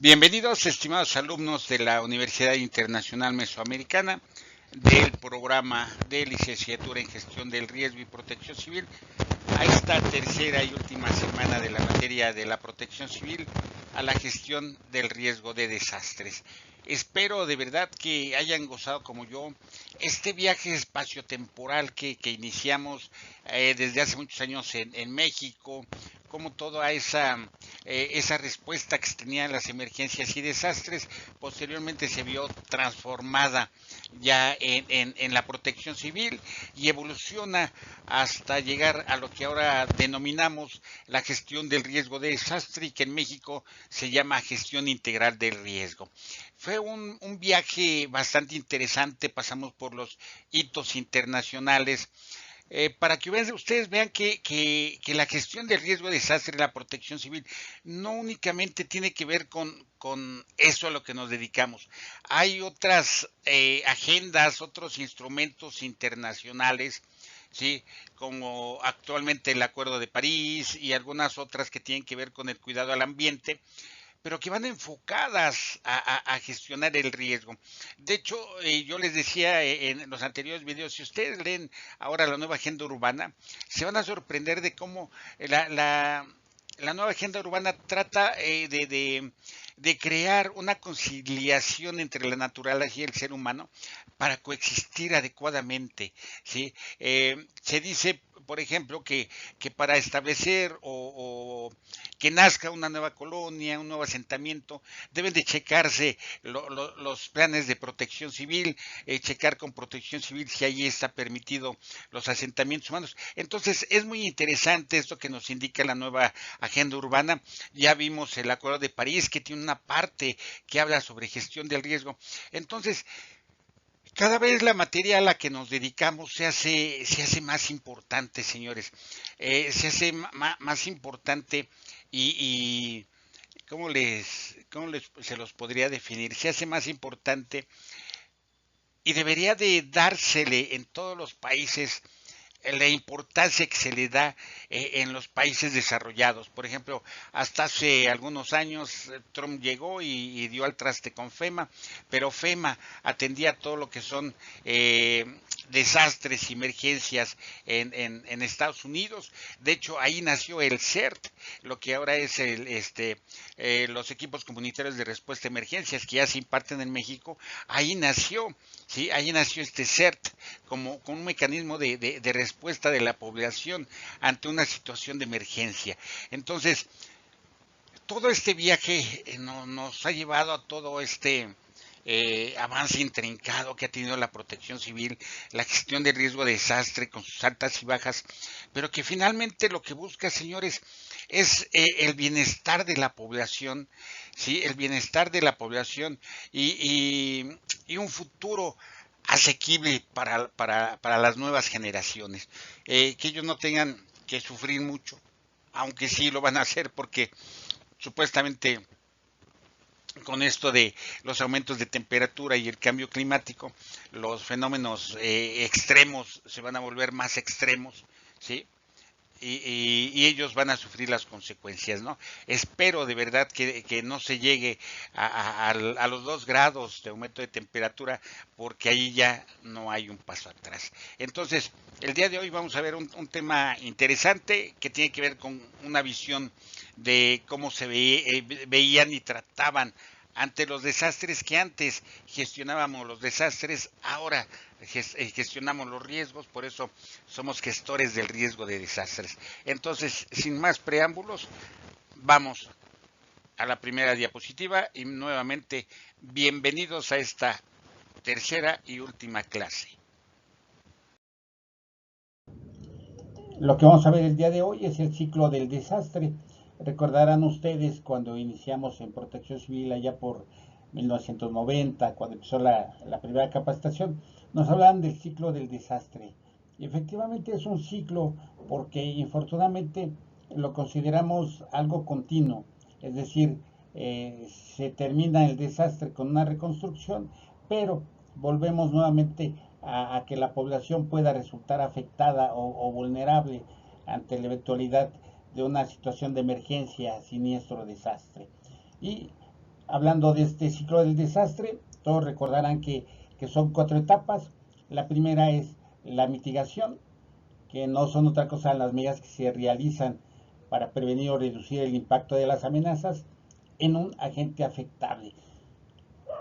Bienvenidos, estimados alumnos de la Universidad Internacional Mesoamericana, del programa de licenciatura en Gestión del Riesgo y Protección Civil, a esta tercera y última semana de la materia de la protección civil a la gestión del riesgo de desastres. Espero de verdad que hayan gozado como yo este viaje espaciotemporal que iniciamos desde hace muchos años en México, como toda esa respuesta que se tenía en las emergencias y desastres, posteriormente se vio transformada ya en la protección civil y evoluciona hasta llegar a lo que ahora denominamos la gestión del riesgo de desastre y que en México se llama gestión integral del riesgo. Fue un viaje bastante interesante, pasamos por los hitos internacionales, para que ustedes vean que la gestión del riesgo de desastre y la protección civil no únicamente tiene que ver con eso a lo que nos dedicamos. Hay otras agendas, otros instrumentos internacionales, ¿sí? Como actualmente el Acuerdo de París y algunas otras que tienen que ver con el cuidado al ambiente, pero que van enfocadas a gestionar el riesgo. De hecho, yo les decía en los anteriores videos, si ustedes leen ahora la nueva agenda urbana, se van a sorprender de cómo la nueva agenda urbana trata de crear una conciliación entre la naturaleza y el ser humano para coexistir adecuadamente, ¿sí? Se dice, por ejemplo, que para establecer o que nazca una nueva colonia, un nuevo asentamiento, deben de checarse los planes de protección civil, checar con protección civil si ahí está permitido los asentamientos humanos. Entonces es muy interesante esto que nos indica la nueva agenda urbana. Ya vimos el Acuerdo de París que tiene una parte que habla sobre gestión del riesgo. Entonces, cada vez la materia a la que nos dedicamos se hace más importante, señores. Se hace más importante y ¿cómo se los podría definir? Se hace más importante y debería de dársele en todos los países la importancia que se le da en los países desarrollados. Por ejemplo, hasta hace algunos años Trump llegó y dio al traste con FEMA, pero FEMA atendía todo lo que son desastres y emergencias en Estados Unidos. De hecho, ahí nació el CERT, lo que ahora es los equipos comunitarios de respuesta a emergencias que ya se imparten en México. Ahí nació, ¿sí? Ahí nació este CERT como un mecanismo de respuesta de la población ante una situación de emergencia. Entonces, todo este viaje nos ha llevado a todo este avance intrincado que ha tenido la protección civil, la gestión de riesgo de desastre con sus altas y bajas, pero que finalmente lo que busca, señores, es el bienestar de la población, ¿sí? El bienestar de la población y un futuro asequible para las nuevas generaciones, que ellos no tengan que sufrir mucho, aunque sí lo van a hacer porque supuestamente con esto de los aumentos de temperatura y el cambio climático, los fenómenos extremos se van a volver más extremos, ¿sí? Y ellos van a sufrir las consecuencias, ¿no? Espero de verdad que no se llegue a los 2 grados de aumento de temperatura, porque ahí ya no hay un paso atrás. Entonces, el día de hoy vamos a ver un tema interesante que tiene que ver con una visión de cómo veían y trataban ante los desastres, que antes gestionábamos los desastres, ahora gestionamos los riesgos, por eso somos gestores del riesgo de desastres. Entonces, sin más preámbulos, vamos a la primera diapositiva y nuevamente bienvenidos a esta tercera y última clase. Lo que vamos a ver el día de hoy es el ciclo del desastre. Recordarán ustedes cuando iniciamos en Protección Civil allá por 1990, cuando empezó la primera capacitación, nos hablaban del ciclo del desastre. Y efectivamente es un ciclo porque infortunadamente lo consideramos algo continuo, es decir, se termina el desastre con una reconstrucción, pero volvemos nuevamente a que la población pueda resultar afectada o vulnerable ante la eventualidad de una situación de emergencia, siniestro, desastre. Y hablando de este ciclo del desastre, todos recordarán que son 4 etapas. La primera es la mitigación, que no son otra cosa las medidas que se realizan para prevenir o reducir el impacto de las amenazas en un agente afectable.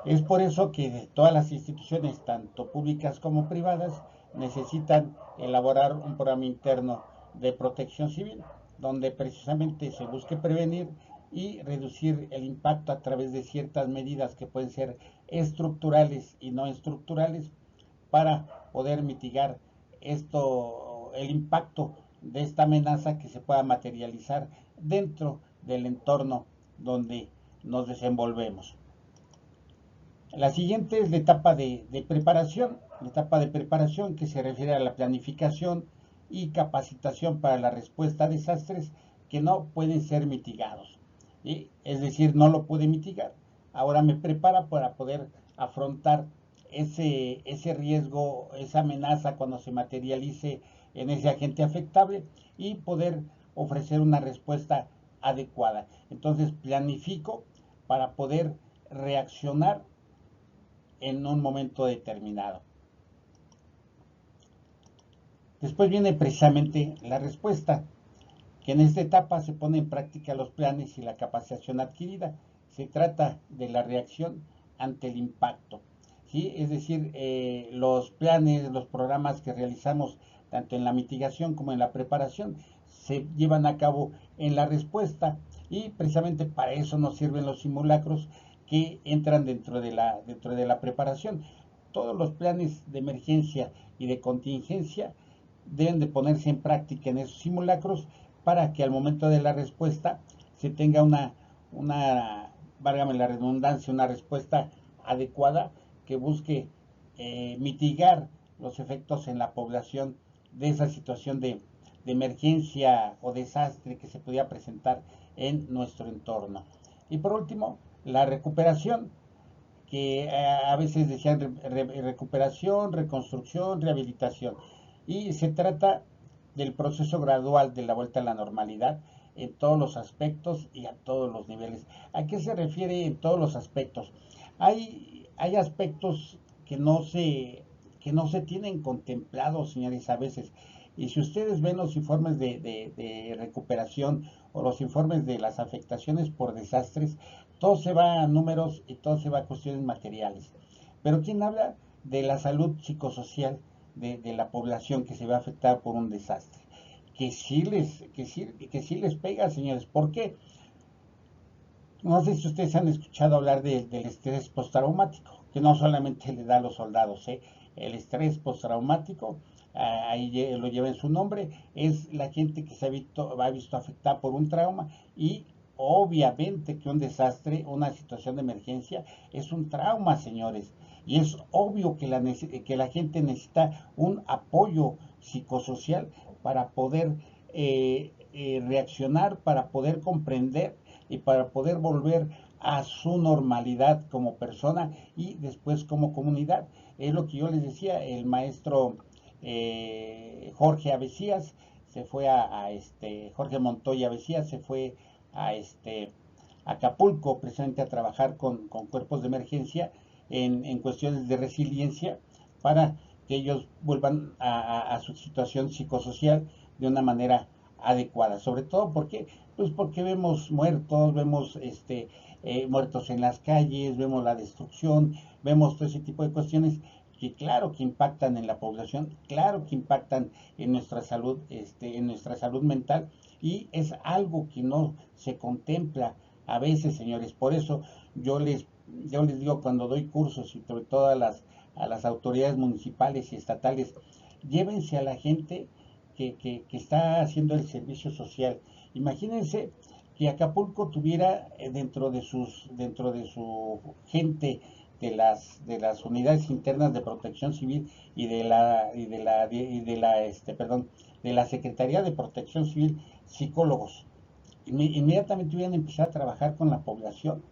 Es por eso que todas las instituciones, tanto públicas como privadas, necesitan elaborar un programa interno de protección civil, donde precisamente se busque prevenir y reducir el impacto a través de ciertas medidas que pueden ser estructurales y no estructurales para poder mitigar el impacto de esta amenaza que se pueda materializar dentro del entorno donde nos desenvolvemos. La siguiente es la etapa de preparación que se refiere a la planificación y capacitación para la respuesta a desastres que no pueden ser mitigados. Es decir, no lo puede mitigar. Ahora me prepara para poder afrontar ese riesgo, esa amenaza cuando se materialice en ese agente afectable y poder ofrecer una respuesta adecuada. Entonces planifico para poder reaccionar en un momento determinado. Después viene precisamente la respuesta, que en esta etapa se pone en práctica los planes y la capacitación adquirida. Se trata de la reacción ante el impacto. ¿Sí? Es decir, los planes, los programas que realizamos tanto en la mitigación como en la preparación se llevan a cabo en la respuesta y precisamente para eso nos sirven los simulacros que entran dentro de la preparación. Todos los planes de emergencia y de contingencia deben de ponerse en práctica en esos simulacros para que al momento de la respuesta se tenga válgame la redundancia, una respuesta adecuada que busque mitigar los efectos en la población de esa situación de emergencia o desastre que se podía presentar en nuestro entorno. Y por último, la recuperación, que a veces decían recuperación, reconstrucción, rehabilitación. Y se trata del proceso gradual de la vuelta a la normalidad en todos los aspectos y a todos los niveles. ¿A qué se refiere en todos los aspectos? Hay aspectos que no se tienen contemplados, señores, a veces. Y si ustedes ven los informes de recuperación o los informes de las afectaciones por desastres, todo se va a números y todo se va a cuestiones materiales. Pero ¿quién habla de la salud psicosocial de la población que se va a afectar por un desastre? Que sí les pega, señores. ¿Por qué? No sé si ustedes han escuchado hablar del estrés postraumático, que no solamente le da a los soldados, el estrés postraumático, ahí lo lleva en su nombre, es la gente que se ha visto afectada por un trauma y obviamente que un desastre, una situación de emergencia, es un trauma, señores. Y es obvio que la gente necesita un apoyo psicosocial para poder reaccionar, para poder comprender y para poder volver a su normalidad como persona y después como comunidad. Es lo que yo les decía, el maestro Jorge Avesías se fue Jorge Montoya Avesías se fue a Acapulco precisamente a trabajar con cuerpos de emergencia en cuestiones de resiliencia para que ellos vuelvan a su situación psicosocial de una manera adecuada. Sobre todo porque vemos muertos, vemos muertos en las calles, vemos la destrucción, vemos todo ese tipo de cuestiones que claro que impactan en la población, claro que impactan en nuestra salud, en nuestra salud mental, y es algo que no se contempla a veces, señores. Por eso yo les digo cuando doy cursos y sobre todo a las autoridades municipales y estatales, llévense a la gente que está haciendo el servicio social. Imagínense que Acapulco tuviera dentro de su gente de las unidades internas de protección civil y de la Secretaría de Protección Civil, psicólogos. Inmediatamente hubieran empezado a trabajar con la población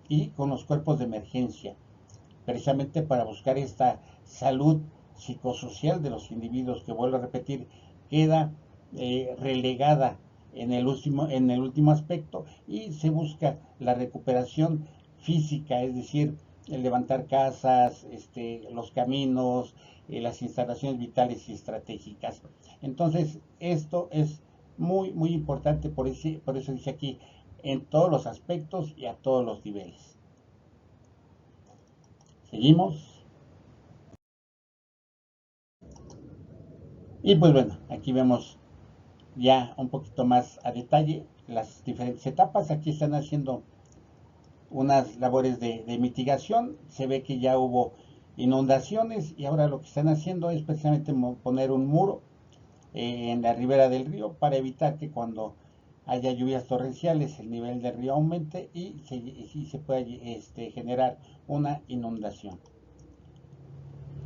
y con los cuerpos de emergencia, precisamente para buscar esta salud psicosocial de los individuos que, vuelvo a repetir, queda relegada en el último aspecto, y se busca la recuperación física, es decir, el levantar casas, los caminos, las instalaciones vitales y estratégicas. Entonces, esto es muy, muy importante, por eso dice aquí, en todos los aspectos y a todos los niveles. Seguimos. Y pues bueno, aquí vemos ya un poquito más a detalle las diferentes etapas. Aquí están haciendo unas labores de mitigación. Se ve que ya hubo inundaciones y ahora lo que están haciendo es precisamente poner un muro en la ribera del río para evitar que cuando haya lluvias torrenciales el nivel del río aumente y se pueda generar una inundación.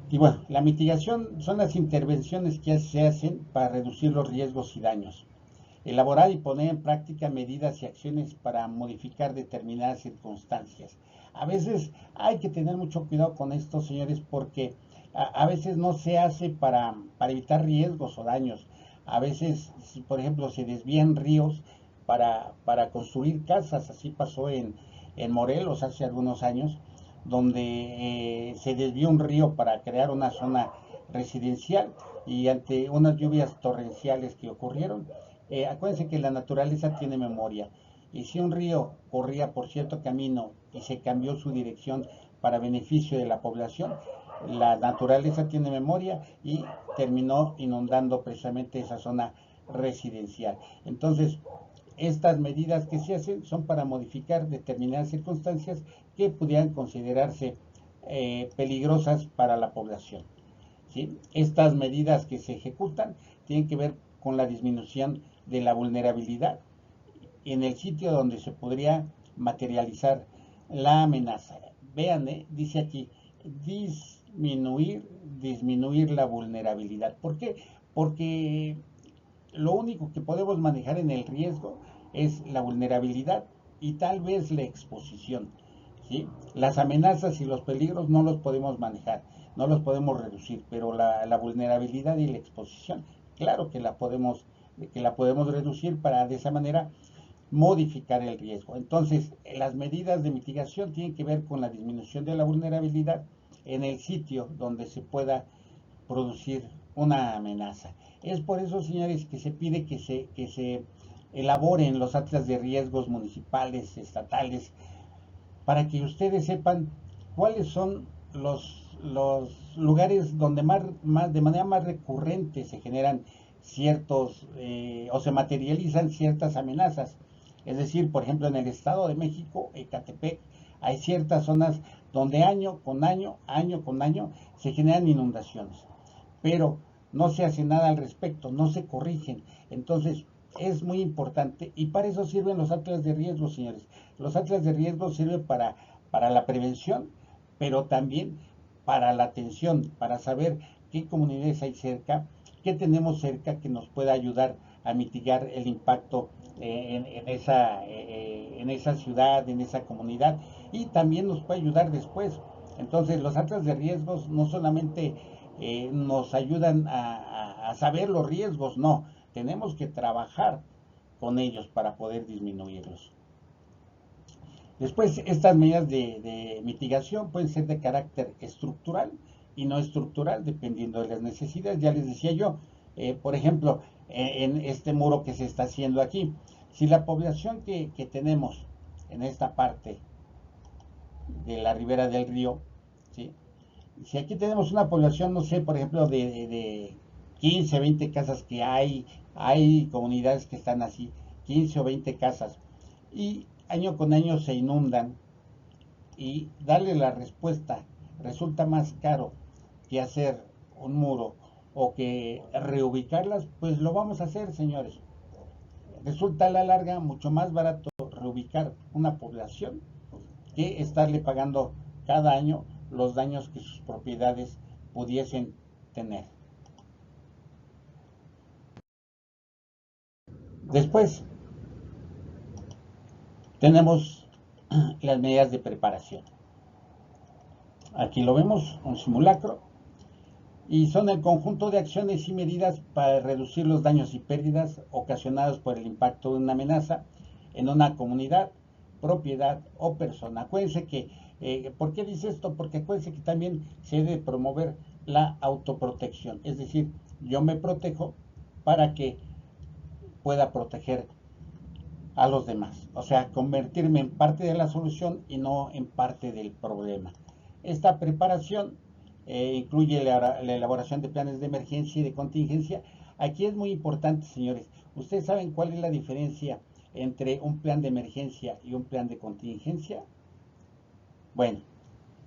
Y bueno, la mitigación son las intervenciones que se hacen para reducir los riesgos y daños. Elaborar y poner en práctica medidas y acciones para modificar determinadas circunstancias. A veces hay que tener mucho cuidado con esto, señores, porque a veces no se hace para evitar riesgos o daños. A veces, si por ejemplo se desvían ríos para construir casas, así pasó en Morelos hace algunos años, donde se desvió un río para crear una zona residencial y ante unas lluvias torrenciales que ocurrieron, acuérdense que la naturaleza tiene memoria y si un río corría por cierto camino y se cambió su dirección para beneficio de la población, la naturaleza tiene memoria y terminó inundando precisamente esa zona residencial. Entonces, estas medidas que se hacen son para modificar determinadas circunstancias que pudieran considerarse peligrosas para la población. ¿Sí? Estas medidas que se ejecutan tienen que ver con la disminución de la vulnerabilidad en el sitio donde se podría materializar la amenaza. Vean, dice aquí, disminuir la vulnerabilidad. ¿Por qué? Porque lo único que podemos manejar en el riesgo es la vulnerabilidad y tal vez la exposición. ¿Sí? Las amenazas y los peligros no los podemos manejar, no los podemos reducir, pero la vulnerabilidad y la exposición, claro que la podemos reducir para de esa manera modificar el riesgo. Entonces, las medidas de mitigación tienen que ver con la disminución de la vulnerabilidad en el sitio donde se pueda producir una amenaza. Es por eso, señores, que se pide que se elaboren los atlas de riesgos municipales, estatales, para que ustedes sepan cuáles son los lugares donde de manera más recurrente se generan ciertos o se materializan ciertas amenazas. Es decir, por ejemplo, en el Estado de México, Ecatepec, hay ciertas zonas donde año con año se generan inundaciones, pero no se hace nada al respecto, no se corrigen. Entonces, es muy importante y para eso sirven los atlas de riesgo, señores. Los atlas de riesgo sirven para la prevención, pero también para la atención, para saber qué comunidades hay cerca, qué tenemos cerca que nos pueda ayudar a mitigar el impacto en esa ciudad, en esa comunidad, y también nos puede ayudar después. Entonces, los atlas de riesgos no solamente nos ayudan a saber los riesgos, no, tenemos que trabajar con ellos para poder disminuirlos. Después, estas medidas de mitigación pueden ser de carácter estructural y no estructural, dependiendo de las necesidades. Ya les decía yo, por ejemplo, en este muro que se está haciendo aquí, si la población que tenemos en esta parte de la ribera del río, ¿sí? Si aquí tenemos una población, no sé, por ejemplo, de 15, 20 casas que hay comunidades que están así, 15 o 20 casas, y año con año se inundan, y darle la respuesta resulta más caro que hacer un muro o que reubicarlas, pues lo vamos a hacer, señores. Resulta a la larga mucho más barato reubicar una población que estarle pagando cada año los daños que sus propiedades pudiesen tener. Después tenemos las medidas de preparación. Aquí lo vemos, un simulacro, y son el conjunto de acciones y medidas para reducir los daños y pérdidas ocasionados por el impacto de una amenaza en una comunidad propiedad o persona. Acuérdense que, ¿por qué dice esto? Porque acuérdense que también se debe promover la autoprotección, es decir, yo me protejo para que pueda proteger a los demás, o sea, convertirme en parte de la solución y no en parte del problema. Esta preparación incluye la elaboración de planes de emergencia y de contingencia. Aquí es muy importante, señores. ¿Ustedes saben cuál es la diferencia entre un plan de emergencia y un plan de contingencia? Bueno,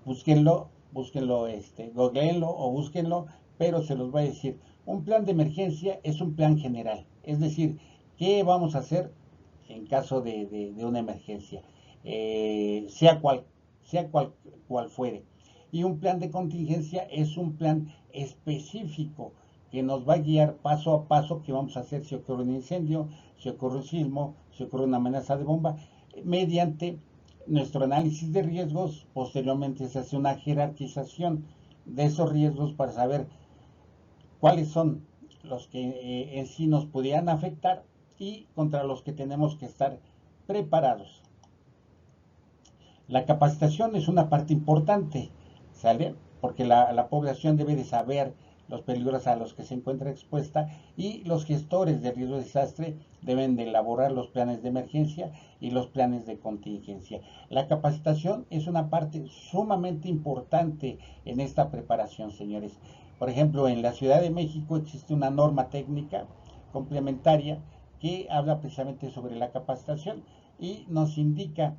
búsquenlo, googleenlo o búsquenlo, pero se los voy a decir. Un plan de emergencia es un plan general, es decir, ¿qué vamos a hacer en caso de una emergencia? Sea cual fuere. Y un plan de contingencia es un plan específico que nos va a guiar paso a paso qué vamos a hacer si ocurre un incendio, si ocurre un sismo, si ocurre una amenaza de bomba, mediante nuestro análisis de riesgos. Posteriormente se hace una jerarquización de esos riesgos para saber cuáles son los que en sí nos pudieran afectar y contra los que tenemos que estar preparados. La capacitación es una parte importante, ¿sale? Porque la población debe de saber los peligros a los que se encuentra expuesta, y los gestores de riesgo de desastre deben de elaborar los planes de emergencia y los planes de contingencia. La capacitación es una parte sumamente importante en esta preparación, señores. Por ejemplo, en la Ciudad de México existe una norma técnica complementaria que habla precisamente sobre la capacitación y nos indica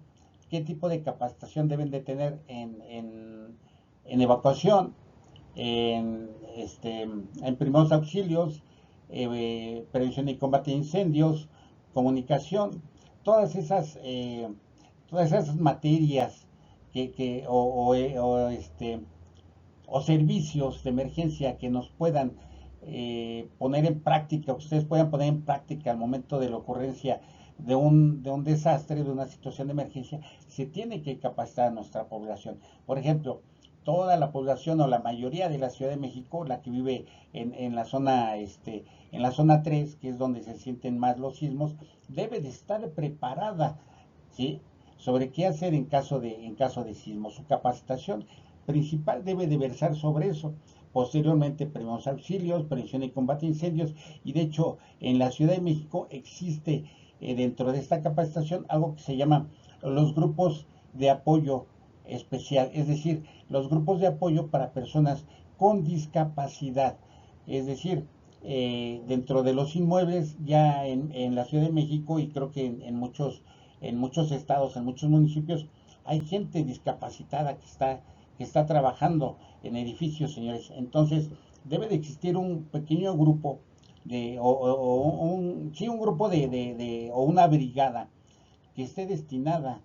qué tipo de capacitación deben de tener en evacuación, en primeros auxilios, prevención y combate de incendios, comunicación, todas esas, todas esas materias o servicios de emergencia que nos puedan poner en práctica, ustedes puedan poner en práctica al momento de la ocurrencia de un desastre, de una situación de emergencia. Se tiene que capacitar a nuestra población. Por ejemplo, toda la población o la mayoría de la Ciudad de México, la que vive en la zona en la zona 3, que es donde se sienten más los sismos, debe de estar preparada, ¿sí?, sobre qué hacer en caso de sismo. Su capacitación principal debe de versar sobre eso. Posteriormente, primeros auxilios, prevención y combate a incendios. Y de hecho, en la Ciudad de México existe dentro de esta capacitación algo que se llama los grupos de apoyo especial, es decir, los grupos de apoyo para personas con discapacidad. Es decir, dentro de los inmuebles ya en la Ciudad de México, y creo que en muchos estados, en muchos municipios, hay gente discapacitada que está trabajando en edificios, señores. Entonces, debe de existir un pequeño grupo un grupo o una brigada que esté destinada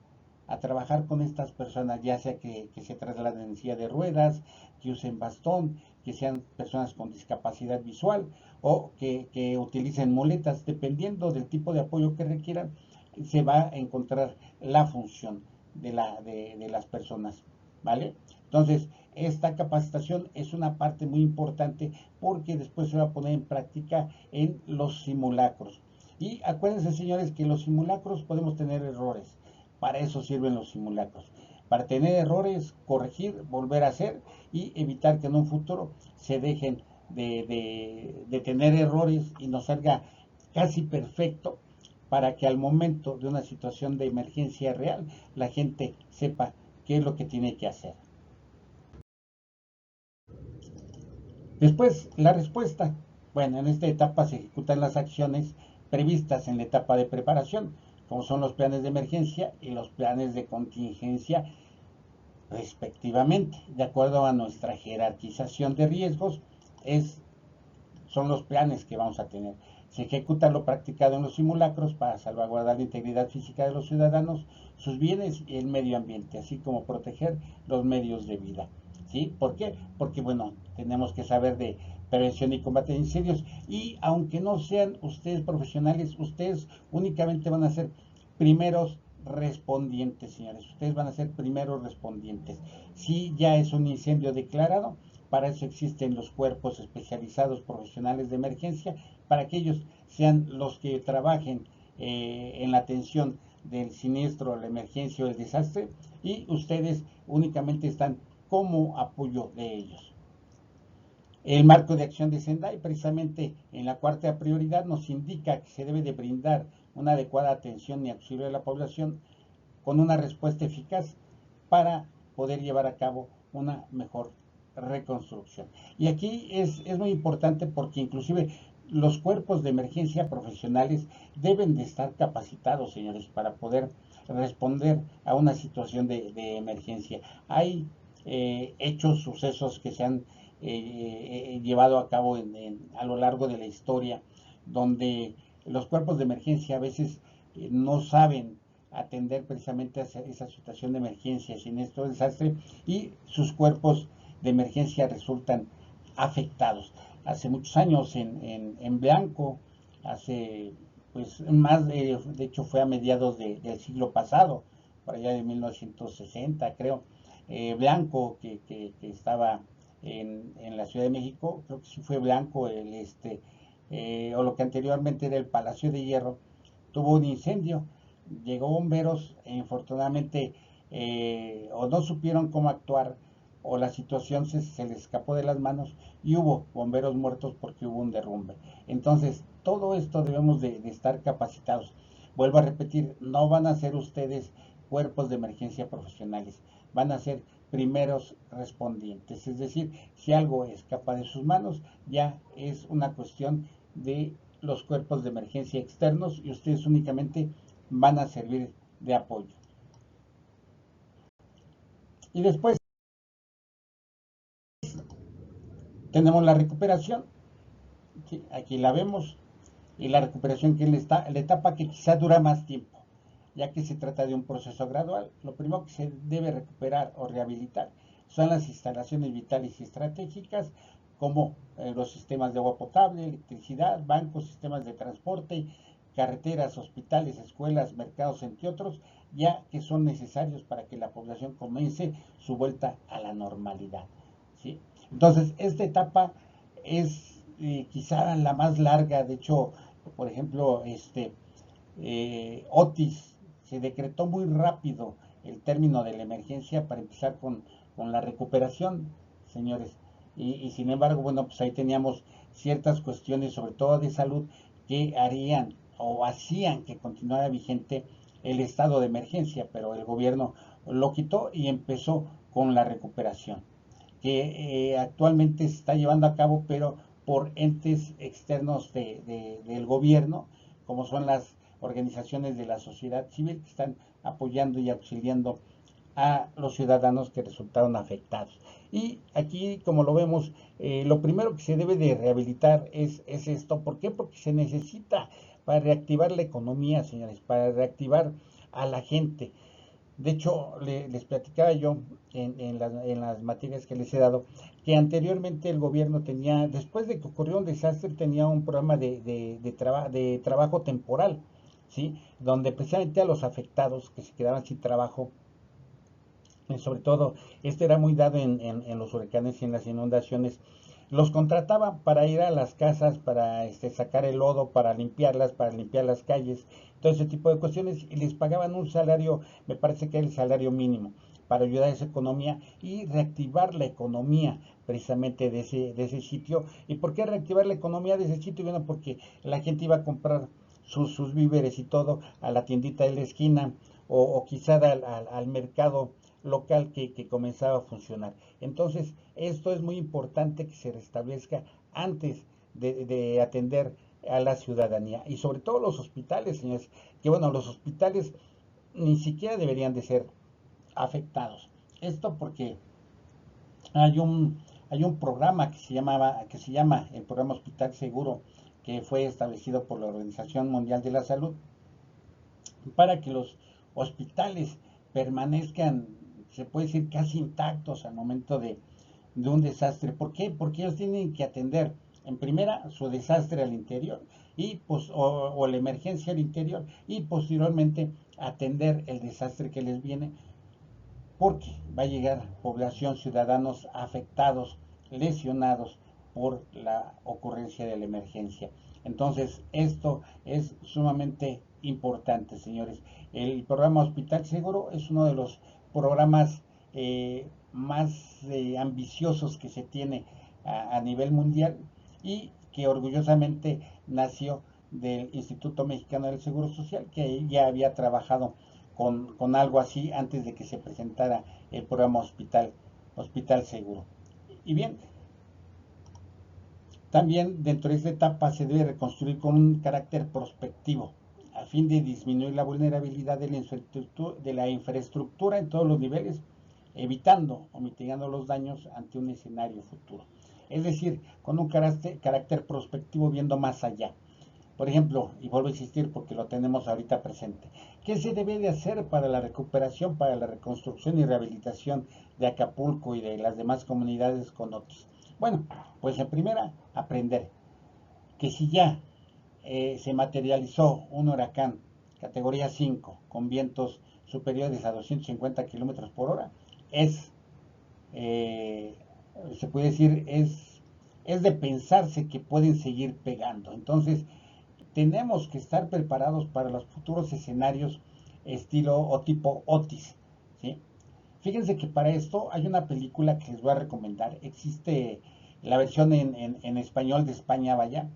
a trabajar con estas personas, ya sea que se trasladen en silla de ruedas, que usen bastón, que sean personas con discapacidad visual o que utilicen muletas, dependiendo del tipo de apoyo que requieran, se va a encontrar la función de las personas, ¿vale? Entonces, esta capacitación es una parte muy importante porque después se va a poner en práctica en los simulacros. Y acuérdense, señores, que en los simulacros podemos tener errores. Para eso sirven los simulacros. Para tener errores, corregir, volver a hacer y evitar que en un futuro se dejen de tener errores y nos salga casi perfecto, para que al momento de una situación de emergencia real la gente sepa qué es lo que tiene que hacer. Después, la respuesta. Bueno, en esta etapa se ejecutan las acciones previstas en la etapa de preparación, como son los planes de emergencia y los planes de contingencia respectivamente. De acuerdo a nuestra jerarquización de riesgos, son los planes que vamos a tener. Se ejecuta lo practicado en los simulacros para salvaguardar la integridad física de los ciudadanos, sus bienes y el medio ambiente, así como proteger los medios de vida. ¿Sí? ¿Por qué? Porque, bueno, tenemos que saber de prevención y combate de incendios, y aunque no sean ustedes profesionales, ustedes únicamente van a ser primeros respondientes, señores. Ustedes van a ser primeros respondientes. Si ya es un incendio declarado, para eso existen los cuerpos especializados profesionales de emergencia, para que ellos sean los que trabajen en la atención del siniestro, la emergencia o el desastre, y ustedes únicamente están como apoyo de ellos. El marco de acción de Sendai, precisamente en la cuarta prioridad, nos indica que se debe de brindar una adecuada atención y auxilio a la población con una respuesta eficaz para poder llevar a cabo una mejor reconstrucción. Y aquí es muy importante porque inclusive los cuerpos de emergencia profesionales deben de estar capacitados, señores, para poder responder a una situación de emergencia. Hay hechos, sucesos que se han llevado a cabo a lo largo de la historia, donde los cuerpos de emergencia a veces no saben atender precisamente a esa situación de emergencia, siniestro, desastre, y sus cuerpos de emergencia resultan afectados. Hace muchos años en Blanco, hace pues más de hecho fue a mediados del siglo pasado, por allá de 1960 creo, Blanco que estaba en la Ciudad de México, creo que sí fue Blanco, o lo que anteriormente era el Palacio de Hierro, tuvo un incendio, llegó bomberos, infortunadamente o no supieron cómo actuar o la situación se les escapó de las manos y hubo bomberos muertos porque hubo un derrumbe. Entonces, todo esto debemos de estar capacitados. Vuelvo a repetir, no van a ser ustedes cuerpos de emergencia profesionales, van a ser primeros respondientes. Es decir, si algo escapa de sus manos, ya es una cuestión de los cuerpos de emergencia externos y ustedes únicamente van a servir de apoyo. Y después tenemos la recuperación, ¿sí? Aquí la vemos, y la recuperación que es la etapa que quizá dura más tiempo, ya que se trata de un proceso gradual. Lo primero que se debe recuperar o rehabilitar son las instalaciones vitales y estratégicas, como los sistemas de agua potable, electricidad, bancos, sistemas de transporte, carreteras, hospitales, escuelas, mercados, entre otros, ya que son necesarios para que la población comience su vuelta a la normalidad, ¿sí? Entonces, esta etapa es quizá la más larga. De hecho, por ejemplo, Otis se decretó muy rápido el término de la emergencia para empezar con la recuperación, señores. Y sin embargo, bueno, pues ahí teníamos ciertas cuestiones, sobre todo de salud, que harían o hacían que continuara vigente el estado de emergencia, pero el gobierno lo quitó y empezó con la recuperación, que actualmente se está llevando a cabo, pero por entes externos del gobierno, como son las organizaciones de la sociedad civil que están apoyando y auxiliando a los ciudadanos que resultaron afectados. Y aquí, como lo vemos, lo primero que se debe de rehabilitar es esto. ¿Por qué? Porque se necesita para reactivar la economía, señores, para reactivar a la gente. De hecho, les platicaba yo en las materias que les he dado, que anteriormente el gobierno tenía, después de que ocurrió un desastre, tenía un programa de trabajo temporal, ¿sí? Donde precisamente a los afectados que se quedaban sin trabajo, sobre todo, este era muy dado en los huracanes y en las inundaciones, los contrataban para ir a las casas, para sacar el lodo, para limpiarlas, para limpiar las calles, todo ese tipo de cuestiones, y les pagaban un salario, me parece que era el salario mínimo, para ayudar a esa economía y reactivar la economía precisamente de ese sitio. ¿Y por qué reactivar la economía de ese sitio? Bueno, porque la gente iba a comprar sus víveres y todo a la tiendita de la esquina, o quizá al mercado local que comenzaba a funcionar. Entonces, esto es muy importante que se restablezca antes de atender a la ciudadanía, y sobre todo los hospitales, señores, que bueno, los hospitales ni siquiera deberían de ser afectados. Esto porque hay un, hay un programa que se llama el programa Hospital Seguro, que fue establecido por la Organización Mundial de la Salud, para que los hospitales permanezcan, se puede decir, casi intactos al momento de un desastre. ¿Por qué? Porque ellos tienen que atender en primera su desastre al interior y pues, o la emergencia al interior, y posteriormente atender el desastre que les viene, porque va a llegar población, ciudadanos afectados, lesionados por la ocurrencia de la emergencia. Entonces, esto es sumamente importante, señores. el programa Hospital Seguro es uno de los programas más ambiciosos que se tiene a nivel mundial y que orgullosamente nació del Instituto Mexicano del Seguro Social, que ya había trabajado con algo así antes de que se presentara el programa Hospital Seguro. Y bien, también dentro de esta etapa se debe reconstruir con un carácter prospectivo a fin de disminuir la vulnerabilidad de la infraestructura en todos los niveles, evitando o mitigando los daños ante un escenario futuro. Es decir, con un carácter prospectivo viendo más allá. Por ejemplo, y vuelvo a insistir porque lo tenemos ahorita presente, ¿qué se debe de hacer para la recuperación, para la reconstrucción y rehabilitación de Acapulco y de las demás comunidades con otros? Bueno, pues en primera, aprender que si ya se materializó un huracán categoría 5 con vientos superiores a 250 kilómetros por hora, es, eh, se puede decir, es de pensarse que pueden seguir pegando. Entonces, tenemos que estar preparados para los futuros escenarios estilo o tipo Otis, ¿sí? Fíjense que para esto hay una película que les voy a recomendar. Existe la versión en español de España, vaya,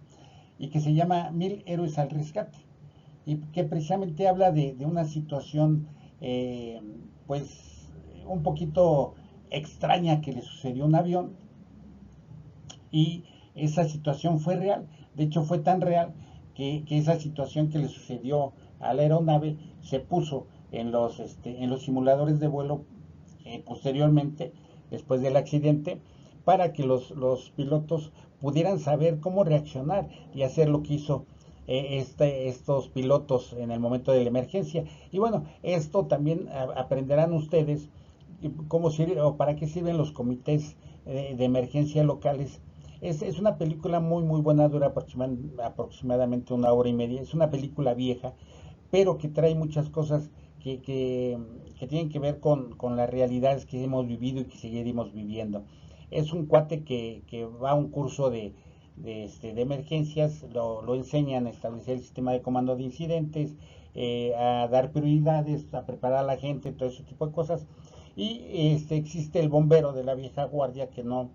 y que se llama Mil Héroes al Rescate. Y que precisamente habla de una situación, pues, un poquito extraña que le sucedió a un avión. Y esa situación fue real. De hecho, fue tan real que esa situación que le sucedió a la aeronave se puso en los simuladores de vuelo posteriormente, después del accidente, para que los pilotos pudieran saber cómo reaccionar y hacer lo que hizo estos pilotos en el momento de la emergencia. Y bueno, esto también aprenderán ustedes cómo sirve o para qué sirven los comités de emergencia locales. Es una película muy buena, dura aproximadamente 1 hora y media. Es una película vieja, pero que trae muchas cosas que tienen que ver con las realidades que hemos vivido y que seguiremos viviendo. Es un cuate que va a un curso de emergencias, lo enseñan a establecer el sistema de comando de incidentes, a dar prioridades, a preparar a la gente, todo ese tipo de cosas. Y existe el bombero de la vieja guardia que no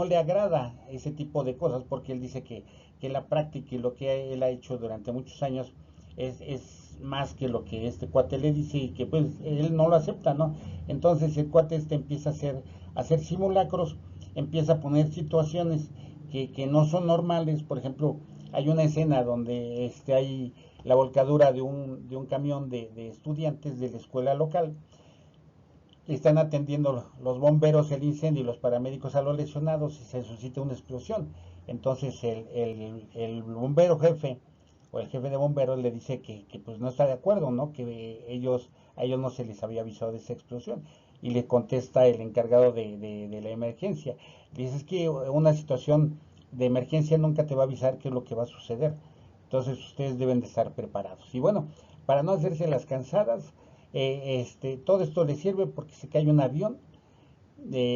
le agrada ese tipo de cosas porque él dice que la práctica y lo que él ha hecho durante muchos años es más que lo que este cuate le dice y que pues él no lo acepta, ¿no? Entonces el cuate empieza a hacer simulacros, empieza a poner situaciones que no son normales. Por ejemplo, hay una escena donde hay la volcadura de un camión de estudiantes de la escuela local. Están atendiendo los bomberos el incendio y los paramédicos a los lesionados y se suscita una explosión. Entonces el bombero jefe o el jefe de bomberos le dice que pues no está de acuerdo, ¿no? Que a ellos no se les había avisado de esa explosión. Y le contesta el encargado de la emergencia. Le dice, es que una situación de emergencia nunca te va a avisar qué es lo que va a suceder. Entonces ustedes deben de estar preparados. Y bueno, para no hacerse las cansadas, todo esto le sirve porque se cae un avión,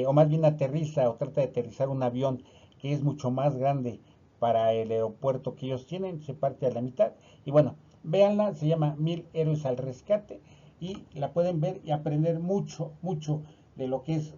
o más bien aterriza o trata de aterrizar un avión que es mucho más grande para el aeropuerto que ellos tienen, se parte a la mitad. Y bueno, véanla, se llama Mil Héroes al Rescate y la pueden ver y aprender mucho de lo que es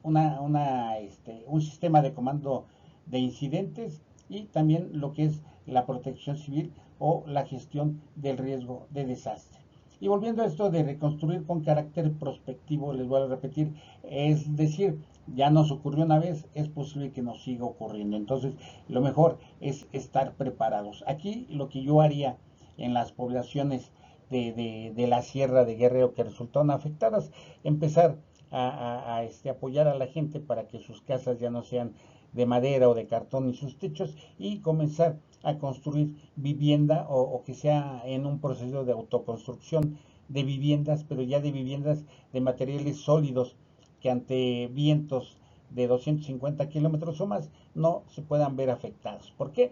un sistema de comando de incidentes y también lo que es la protección civil o la gestión del riesgo de desastre. Y volviendo a esto de reconstruir con carácter prospectivo, les voy a repetir, es decir, ya nos ocurrió una vez, es posible que nos siga ocurriendo. Entonces, lo mejor es estar preparados. Aquí lo que yo haría en las poblaciones de la Sierra de Guerrero que resultaron afectadas, empezar a apoyar a la gente para que sus casas ya no sean de madera o de cartón y sus techos y comenzar a construir vivienda o que sea en un proceso de autoconstrucción de viviendas, pero ya de viviendas de materiales sólidos que ante vientos de 250 kilómetros o más no se puedan ver afectados. ¿Por qué?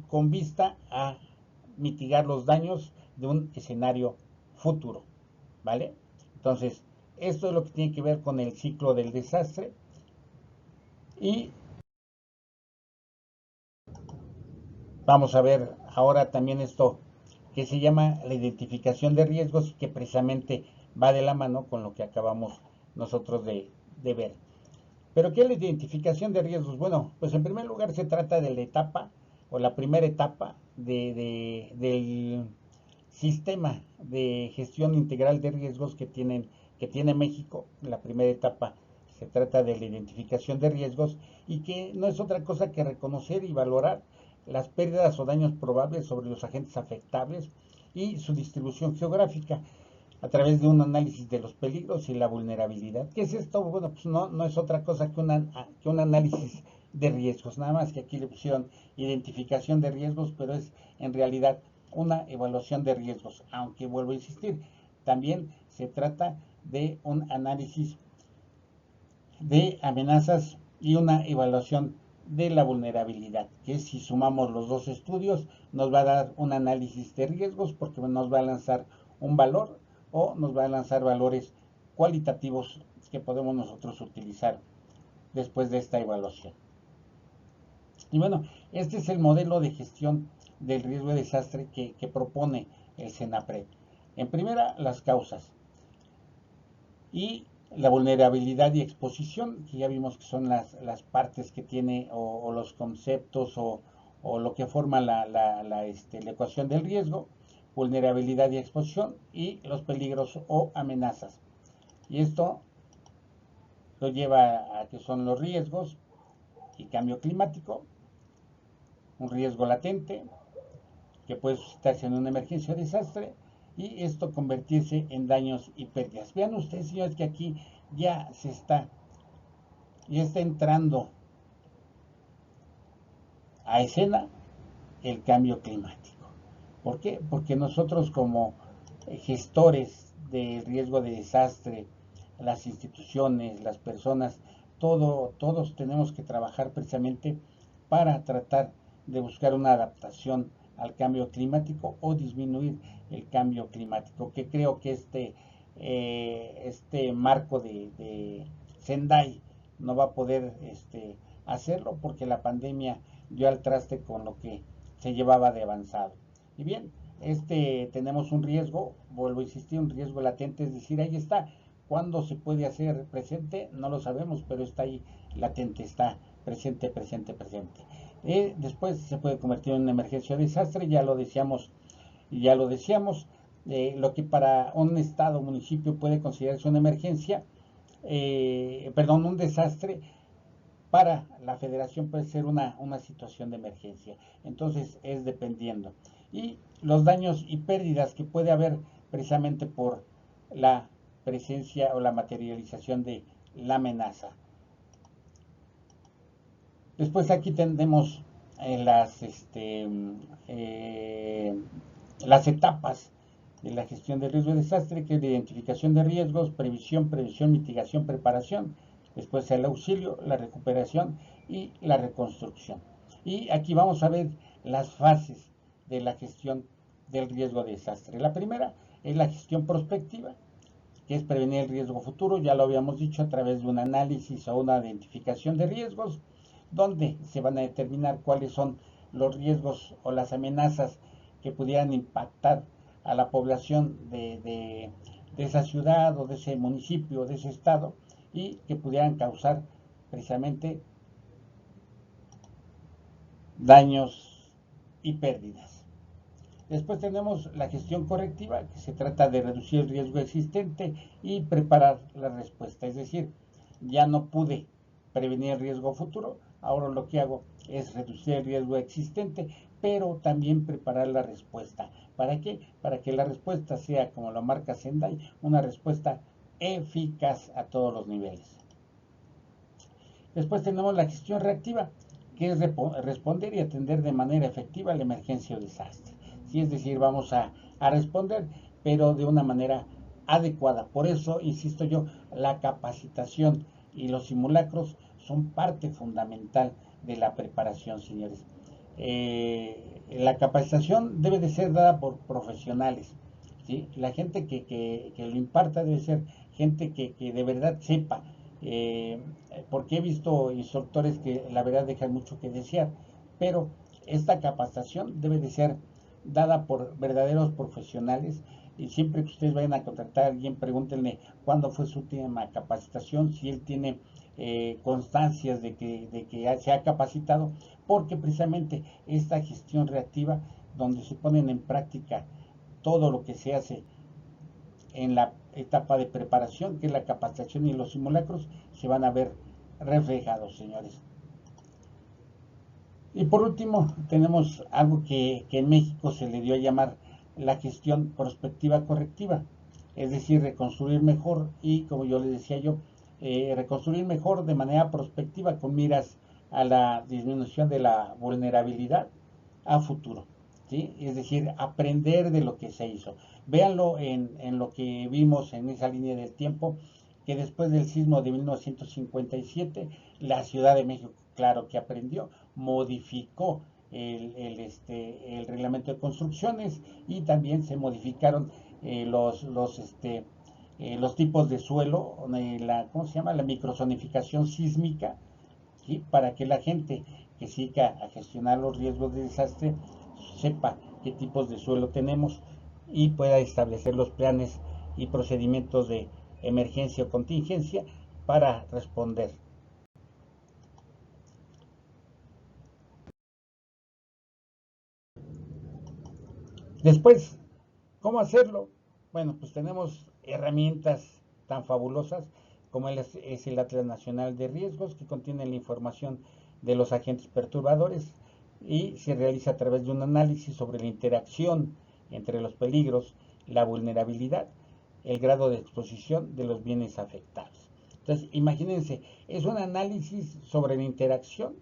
Con vista a mitigar los daños de un escenario futuro, ¿vale? Entonces, esto es lo que tiene que ver con el ciclo del desastre y vamos a ver ahora también esto que se llama la identificación de riesgos y que precisamente va de la mano con lo que acabamos nosotros de ver. ¿Pero qué es la identificación de riesgos? Bueno, pues en primer lugar se trata de la etapa o la primera etapa del sistema de gestión integral de riesgos que tiene México. La primera etapa se trata de la identificación de riesgos y que no es otra cosa que reconocer y valorar las pérdidas o daños probables sobre los agentes afectables y su distribución geográfica a través de un análisis de los peligros y la vulnerabilidad. ¿Qué es esto? Bueno, pues no es otra cosa que un análisis de riesgos, nada más que aquí le pusieron identificación de riesgos, pero es en realidad una evaluación de riesgos, aunque vuelvo a insistir, también se trata de un análisis de amenazas y una evaluación de la vulnerabilidad, que si sumamos los dos estudios nos va a dar un análisis de riesgos porque nos va a lanzar un valor o nos va a lanzar valores cualitativos que podemos nosotros utilizar después de esta evaluación. Y bueno, este es el modelo de gestión del riesgo de desastre que propone el CENAPRED. En primera, las causas y la vulnerabilidad y exposición, que ya vimos que son las partes que tiene o los conceptos o lo que forma la ecuación del riesgo, vulnerabilidad y exposición y los peligros o amenazas. Y esto lo lleva a que son los riesgos y cambio climático, un riesgo latente que puede suscitarse en una emergencia o desastre y esto convertirse en daños y pérdidas. Vean ustedes, señores, que aquí ya está entrando a escena el cambio climático. ¿Por qué? Porque nosotros como gestores del riesgo de desastre, las instituciones, las personas, todos tenemos que trabajar precisamente para tratar de buscar una adaptación al cambio climático o disminuir el cambio climático, que creo que este marco de Sendai no va a poder hacerlo porque la pandemia dio al traste con lo que se llevaba de avanzado. Y bien, tenemos un riesgo, vuelvo a insistir, un riesgo latente, es decir, ahí está. ¿Cuándo se puede hacer presente? No lo sabemos, pero está ahí latente, está presente. Después se puede convertir en una emergencia o desastre, ya lo decíamos, lo que para un estado o municipio puede considerarse una emergencia, un desastre, para la federación puede ser una situación de emergencia. Entonces es dependiendo. Y los daños y pérdidas que puede haber precisamente por la presencia o la materialización de la amenaza. Después aquí tenemos las etapas de la gestión del riesgo de desastre, que es la identificación de riesgos, previsión, mitigación, preparación. Después el auxilio, la recuperación y la reconstrucción. Y aquí vamos a ver las fases de la gestión del riesgo de desastre. La primera es la gestión prospectiva, que es prevenir el riesgo futuro, ya lo habíamos dicho, a través de un análisis o una identificación de riesgos, donde se van a determinar cuáles son los riesgos o las amenazas que pudieran impactar a la población de esa ciudad o de ese municipio o de ese estado y que pudieran causar precisamente daños y pérdidas. Después tenemos la gestión correctiva, que se trata de reducir el riesgo existente y preparar la respuesta. Es decir, ya no pude prevenir el riesgo futuro, ahora lo que hago es reducir el riesgo existente, pero también preparar la respuesta. ¿Para qué? Para que la respuesta sea, como lo marca Sendai, una respuesta eficaz a todos los niveles. Después tenemos la gestión reactiva, que es responder y atender de manera efectiva a la emergencia o desastre. Sí, es decir, vamos a responder, pero de una manera adecuada. Por eso, insisto yo, la capacitación y los simulacros son parte fundamental de la preparación, señores. La capacitación debe de ser dada por profesionales, ¿sí? La gente que lo imparta debe ser gente que de verdad sepa, porque he visto instructores que la verdad dejan mucho que desear, pero esta capacitación debe de ser dada por verdaderos profesionales. Y siempre que ustedes vayan a contratar a alguien, pregúntenle cuándo fue su última capacitación, si él tiene constancias de que se ha capacitado, porque precisamente esta gestión reactiva, donde se ponen en práctica todo lo que se hace en la etapa de preparación, que es la capacitación y los simulacros, se van a ver reflejados, señores. Y por último, tenemos algo que en México se le dio a llamar la gestión prospectiva correctiva, es decir, reconstruir mejor y, como yo les decía yo, reconstruir mejor de manera prospectiva con miras a la disminución de la vulnerabilidad a futuro, ¿sí? Es decir, aprender de lo que se hizo. Véanlo en lo que vimos en esa línea del tiempo, que después del sismo de 1957, la Ciudad de México, claro que aprendió, modificó el reglamento de construcciones y también se modificaron los tipos de suelo, ¿cómo se llama? La microzonificación sísmica, ¿sí? Para que la gente que se dedica a gestionar los riesgos de desastre sepa qué tipos de suelo tenemos y pueda establecer los planes y procedimientos de emergencia o contingencia para responder. Después, ¿cómo hacerlo? Bueno, pues tenemos herramientas tan fabulosas como es el Atlas Nacional de Riesgos, que contiene la información de los agentes perturbadores y se realiza a través de un análisis sobre la interacción entre los peligros, la vulnerabilidad, el grado de exposición de los bienes afectados. Entonces, imagínense, es un análisis sobre la interacción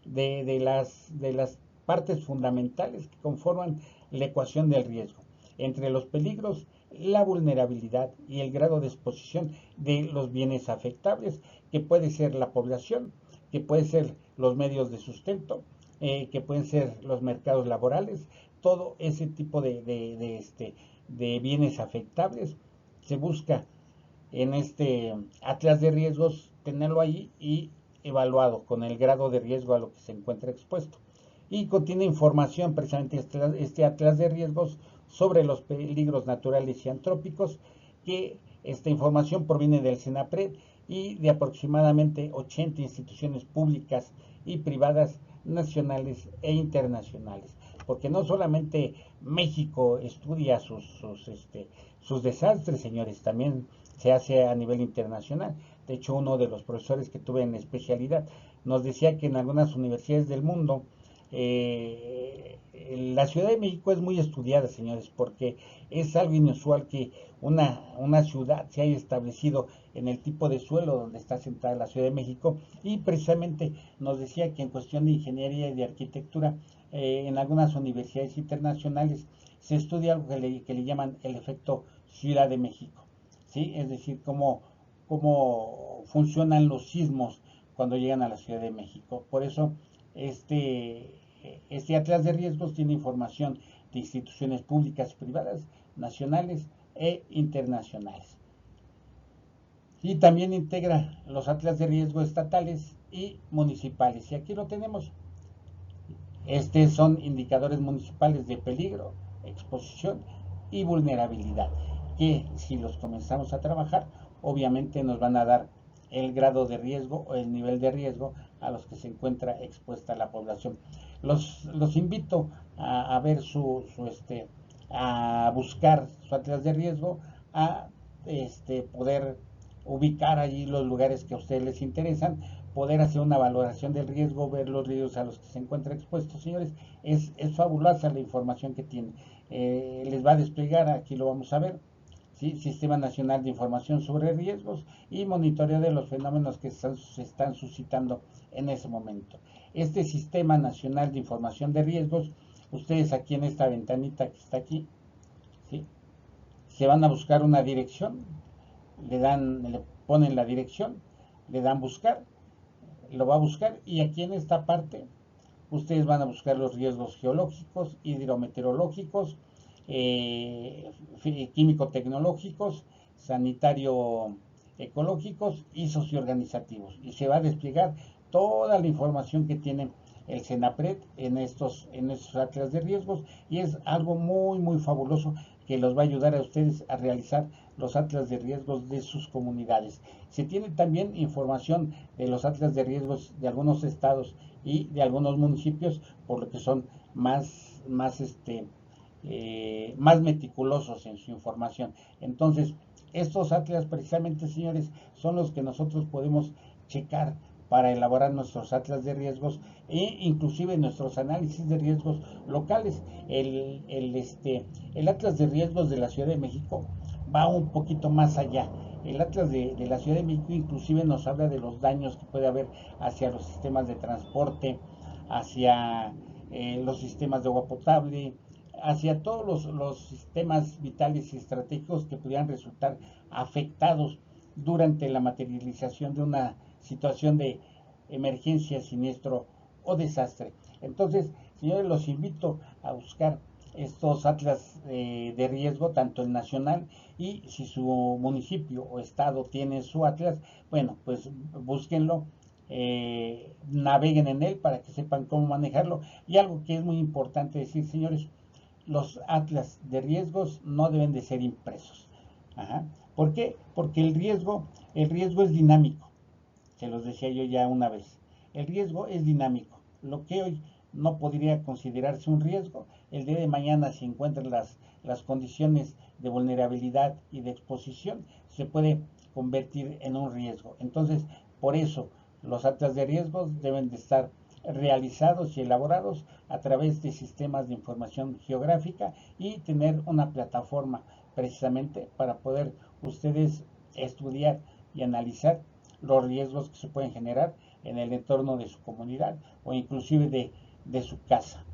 de las partes fundamentales que conforman la ecuación del riesgo entre los peligros, la vulnerabilidad y el grado de exposición de los bienes afectables, que puede ser la población, que puede ser los medios de sustento, que pueden ser los mercados laborales, todo ese tipo de bienes afectables. Se busca en este atlas de riesgos tenerlo ahí y evaluado con el grado de riesgo a lo que se encuentra expuesto. Y contiene información, precisamente este atlas de riesgos, sobre los peligros naturales y antrópicos, que esta información proviene del CENAPRED y de aproximadamente 80 instituciones públicas y privadas nacionales e internacionales. Porque no solamente México estudia sus desastres, señores, también se hace a nivel internacional. De hecho, uno de los profesores que tuve en especialidad nos decía que en algunas universidades del mundo la Ciudad de México es muy estudiada, señores, porque es algo inusual que una ciudad se haya establecido en el tipo de suelo donde está sentada la Ciudad de México, y precisamente nos decía que en cuestión de ingeniería y de arquitectura, en algunas universidades internacionales se estudia algo que le llaman el efecto Ciudad de México, ¿sí? Es decir, cómo funcionan los sismos cuando llegan a la Ciudad de México. Por eso este atlas de riesgos tiene información de instituciones públicas y privadas, nacionales e internacionales. Y también integra los atlas de riesgo estatales y municipales. Y aquí lo tenemos. Son indicadores municipales de peligro, exposición y vulnerabilidad, que si los comenzamos a trabajar, obviamente nos van a dar el grado de riesgo o el nivel de riesgo a los que se encuentra expuesta la población. Los invito a ver a buscar su atlas de riesgo, a poder ubicar allí los lugares que a ustedes les interesan, poder hacer una valoración del riesgo, ver los riesgos a los que se encuentran expuestos, señores. Es fabulosa la información que tienen. Les va a desplegar, aquí lo vamos a ver, ¿sí? Sistema Nacional de Información sobre Riesgos y monitoreo de los fenómenos que se están suscitando en ese momento. Este Sistema Nacional de Información de Riesgos, ustedes aquí en esta ventanita que está aquí, ¿sí? Se van a buscar una dirección, le ponen la dirección, le dan buscar, lo va a buscar, y aquí en esta parte ustedes van a buscar los riesgos geológicos, hidrometeorológicos, químico-tecnológicos, sanitario-ecológicos y socioorganizativos. Y se va a desplegar toda la información que tienen el CENAPRED en estos atlas de riesgos, y es algo muy muy fabuloso que los va a ayudar a ustedes a realizar los atlas de riesgos de sus comunidades. Se tiene también información de los atlas de riesgos de algunos estados y de algunos municipios, por lo que son más meticulosos en su información. Entonces, estos atlas precisamente, señores, son los que nosotros podemos checar para elaborar nuestros atlas de riesgos e inclusive nuestros análisis de riesgos locales. El atlas de riesgos de la Ciudad de México va un poquito más allá. El atlas de la Ciudad de México inclusive nos habla de los daños que puede haber hacia los sistemas de transporte, hacia los sistemas de agua potable, hacia todos los sistemas vitales y estratégicos que pudieran resultar afectados durante la materialización de una situación de emergencia, siniestro o desastre. Entonces, señores, los invito a buscar estos atlas de riesgo, tanto el nacional, y si su municipio o estado tiene su atlas, bueno, pues búsquenlo, naveguen en él para que sepan cómo manejarlo. Y algo que es muy importante decir, señores, los atlas de riesgos no deben de ser impresos. Ajá. ¿Por qué? Porque el riesgo es dinámico. Se los decía yo ya una vez. El riesgo es dinámico. Lo que hoy no podría considerarse un riesgo, el día de mañana, si encuentran las condiciones de vulnerabilidad y de exposición, se puede convertir en un riesgo. Entonces, por eso los atlas de riesgos deben de estar realizados y elaborados a través de sistemas de información geográfica y tener una plataforma precisamente para poder ustedes estudiar y analizar los riesgos que se pueden generar en el entorno de su comunidad o inclusive de su casa.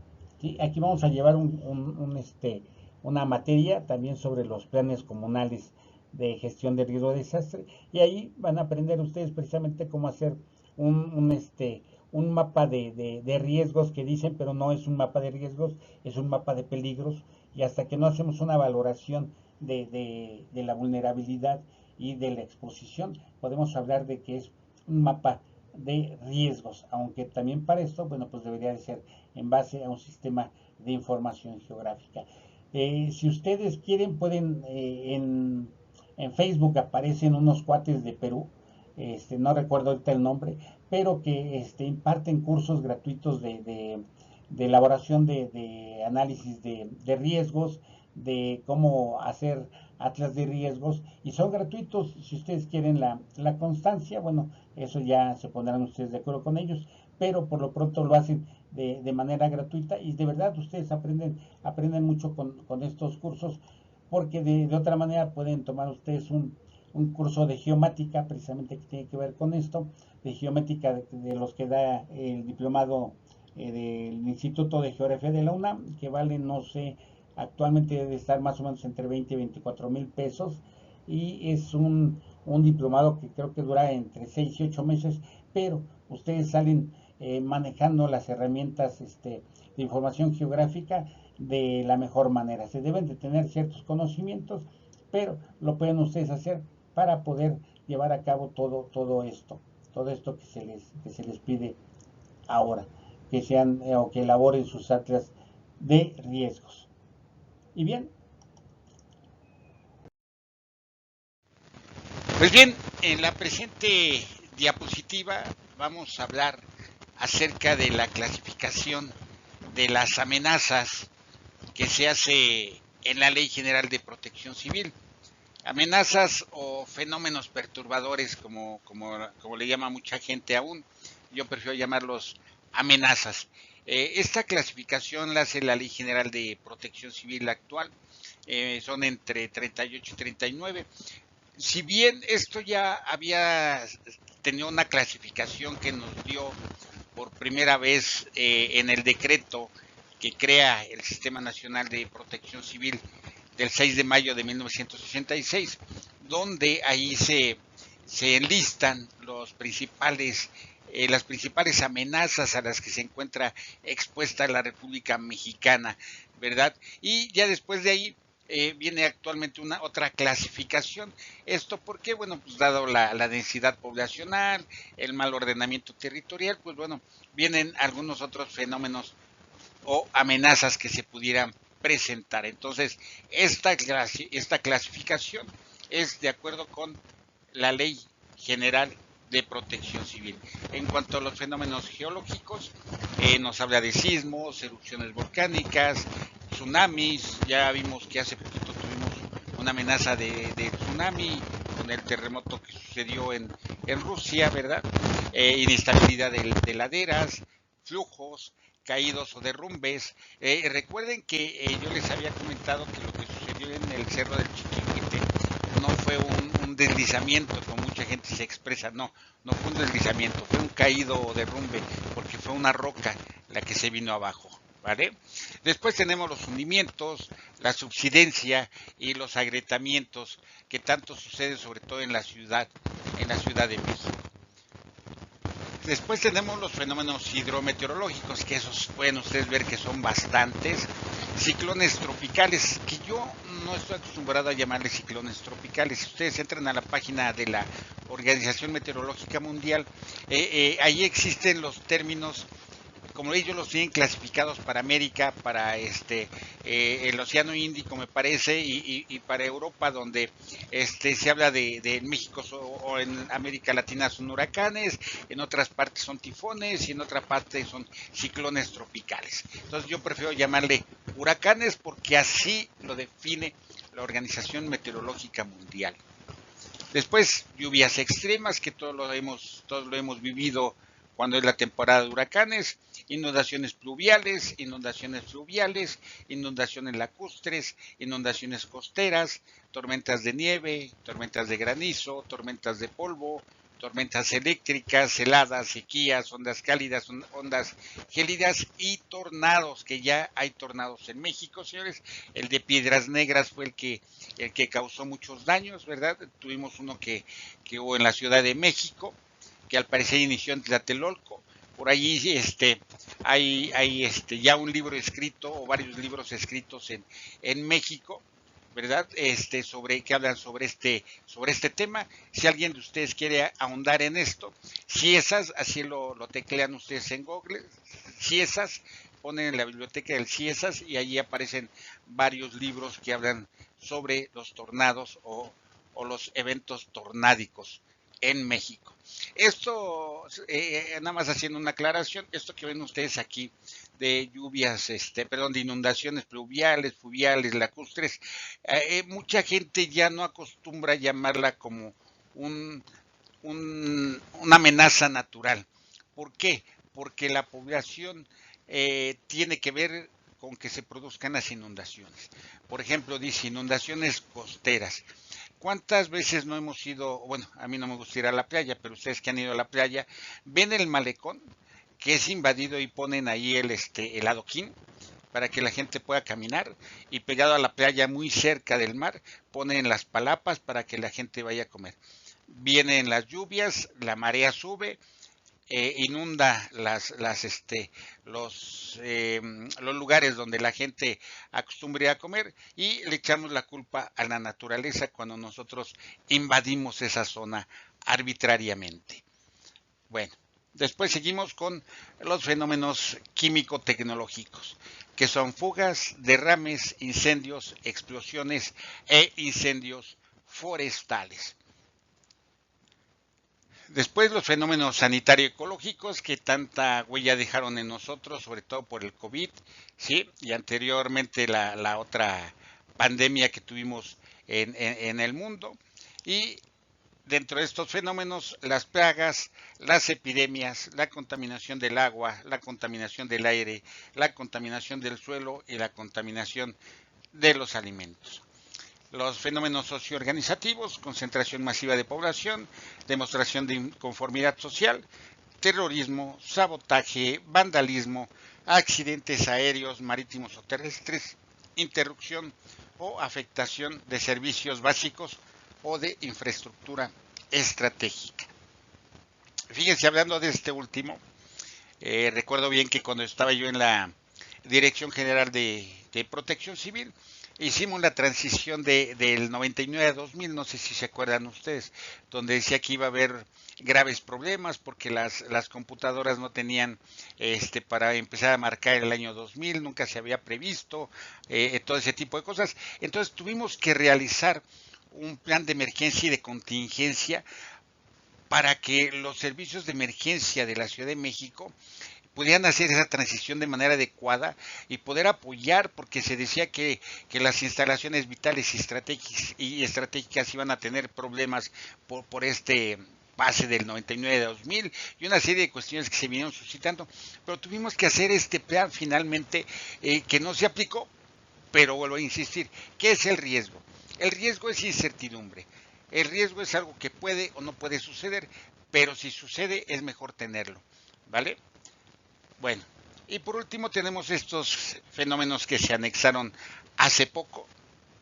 ¿Sí? Aquí vamos a llevar una materia también sobre los planes comunales de gestión de riesgo de desastre, y ahí van a aprender ustedes precisamente cómo hacer un, un, este, un mapa de riesgos que dicen, pero no es un mapa de riesgos, es un mapa de peligros, y hasta que no hacemos una valoración de la vulnerabilidad y de la exposición, podemos hablar de que es un mapa de riesgos, aunque también para esto, bueno, pues debería de ser en base a un sistema de información geográfica. Si ustedes quieren, pueden, en Facebook aparecen unos cuates de Perú, no recuerdo ahorita el nombre, pero que imparten cursos gratuitos de elaboración de análisis de riesgos, de cómo hacer atlas de riesgos, y son gratuitos. Si ustedes quieren la constancia, bueno, eso ya se pondrán ustedes de acuerdo con ellos, pero por lo pronto lo hacen de manera gratuita, y de verdad ustedes aprenden mucho con estos cursos, porque de otra manera pueden tomar ustedes un curso de geomática, precisamente que tiene que ver con esto, de geométrica de los que da el diplomado del Instituto de Geografía de la UNAM, que vale, no sé, actualmente debe estar más o menos entre 20 y 24 mil pesos, y es un diplomado que creo que dura entre 6 y 8 meses, pero ustedes salen manejando las herramientas de información geográfica de la mejor manera. Se deben de tener ciertos conocimientos, pero lo pueden ustedes hacer para poder llevar a cabo todo esto que se les pide ahora, que sean o que elaboren sus atlas de riesgos. Y bien, Pues bien, en la presente diapositiva vamos a hablar acerca de la clasificación de las amenazas que se hace en la Ley General de Protección Civil. Amenazas o fenómenos perturbadores, como le llama mucha gente aún. Yo prefiero llamarlos amenazas. Esta clasificación la hace la Ley General de Protección Civil actual. Son entre 38 y 39. Si bien esto ya había tenido una clasificación que nos dio por primera vez en el decreto que crea el Sistema Nacional de Protección Civil del 6 de mayo de 1966, donde ahí se enlistan las principales amenazas a las que se encuentra expuesta la República Mexicana, ¿verdad? Y ya después de ahí viene actualmente otra clasificación. ¿Esto porque bueno, pues dado la densidad poblacional, el mal ordenamiento territorial, pues bueno, vienen algunos otros fenómenos o amenazas que se pudieran presentar. Entonces, esta clasificación es de acuerdo con la Ley General de Protección Civil. En cuanto a los fenómenos geológicos, nos habla de sismos, erupciones volcánicas, tsunamis. Ya vimos que hace poquito tuvimos una amenaza de tsunami con el terremoto que sucedió en Rusia, ¿verdad? Inestabilidad de laderas, flujos, caídos o derrumbes. Recuerden que yo les había comentado que lo que sucedió en el Cerro del Chiquihuite no fue un deslizamiento, como mucha gente se expresa, no fue un deslizamiento, fue un caído o derrumbe, porque fue una roca la que se vino abajo, ¿vale? Después tenemos los hundimientos, la subsidencia y los agrietamientos, que tanto sucede sobre todo en la Ciudad de México. Después tenemos los fenómenos hidrometeorológicos, que esos pueden ustedes ver que son bastantes. Ciclones tropicales, que yo no estoy acostumbrado a llamarles ciclones tropicales. Si ustedes entran a la página de la Organización Meteorológica Mundial, ahí existen los términos, como ellos los tienen clasificados para América, para el Océano Índico, me parece, y para Europa, donde se habla de México o en América Latina son huracanes, en otras partes son tifones y en otra parte son ciclones tropicales. Entonces yo prefiero llamarle huracanes porque así lo define la Organización Meteorológica Mundial. Después, lluvias extremas, que todos lo hemos vivido cuando es la temporada de huracanes, inundaciones pluviales, inundaciones lacustres, inundaciones costeras, tormentas de nieve, tormentas de granizo, tormentas de polvo, tormentas eléctricas, heladas, sequías, ondas cálidas, ondas gélidas y tornados, que ya hay tornados en México, señores. El de Piedras Negras fue el que causó muchos daños, ¿verdad? Tuvimos uno que hubo en la Ciudad de México, que al parecer inició en Tlatelolco. Por allí hay ya un libro escrito o varios libros escritos en México, ¿verdad? Que hablan sobre este tema. Si alguien de ustedes quiere ahondar en esto, CIESAS, así lo teclean ustedes en Google, CIESAS, ponen en la biblioteca del CIESAS y allí aparecen varios libros que hablan sobre los tornados o los eventos tornádicos en México. Esto, nada más haciendo una aclaración, esto que ven ustedes aquí de lluvias, de inundaciones pluviales, fluviales, lacustres, mucha gente ya no acostumbra a llamarla como una amenaza natural. ¿Por qué? Porque la población tiene que ver con que se produzcan las inundaciones. Por ejemplo, dice inundaciones costeras. ¿Cuántas veces no hemos ido? Bueno, a mí no me gusta ir a la playa, pero ustedes que han ido a la playa, ven el malecón que es invadido y ponen ahí el adoquín para que la gente pueda caminar, y pegado a la playa muy cerca del mar ponen las palapas para que la gente vaya a comer. Vienen las lluvias, la marea sube, inunda los lugares donde la gente acostumbra a comer, y le echamos la culpa a la naturaleza cuando nosotros invadimos esa zona arbitrariamente. Bueno, después seguimos con los fenómenos químico-tecnológicos, que son fugas, derrames, incendios, explosiones e incendios forestales. Después los fenómenos sanitario-ecológicos que tanta huella dejaron en nosotros, sobre todo por el COVID, ¿sí? Y anteriormente la otra pandemia que tuvimos en el mundo. Y dentro de estos fenómenos, las plagas, las epidemias, la contaminación del agua, la contaminación del aire, la contaminación del suelo y la contaminación de los alimentos. Los fenómenos socioorganizativos, concentración masiva de población, demostración de inconformidad social, terrorismo, sabotaje, vandalismo, accidentes aéreos, marítimos o terrestres, interrupción o afectación de servicios básicos o de infraestructura estratégica. Fíjense, hablando de este último, recuerdo bien que cuando estaba yo en la Dirección General de Protección Civil, hicimos la transición del 99 a 2000, no sé si se acuerdan ustedes, donde decía que iba a haber graves problemas porque las computadoras no tenían para empezar a marcar el año 2000, nunca se había previsto todo ese tipo de cosas. Entonces tuvimos que realizar un plan de emergencia y de contingencia para que los servicios de emergencia de la Ciudad de México pudieran hacer esa transición de manera adecuada y poder apoyar, porque se decía que las instalaciones vitales y estratégicas iban a tener problemas por este pase del 99 a 2000 y una serie de cuestiones que se vinieron suscitando, pero tuvimos que hacer este plan finalmente que no se aplicó, pero vuelvo a insistir, ¿qué es el riesgo? El riesgo es incertidumbre, el riesgo es algo que puede o no puede suceder, pero si sucede es mejor tenerlo, ¿vale? Bueno, y por último tenemos estos fenómenos que se anexaron hace poco,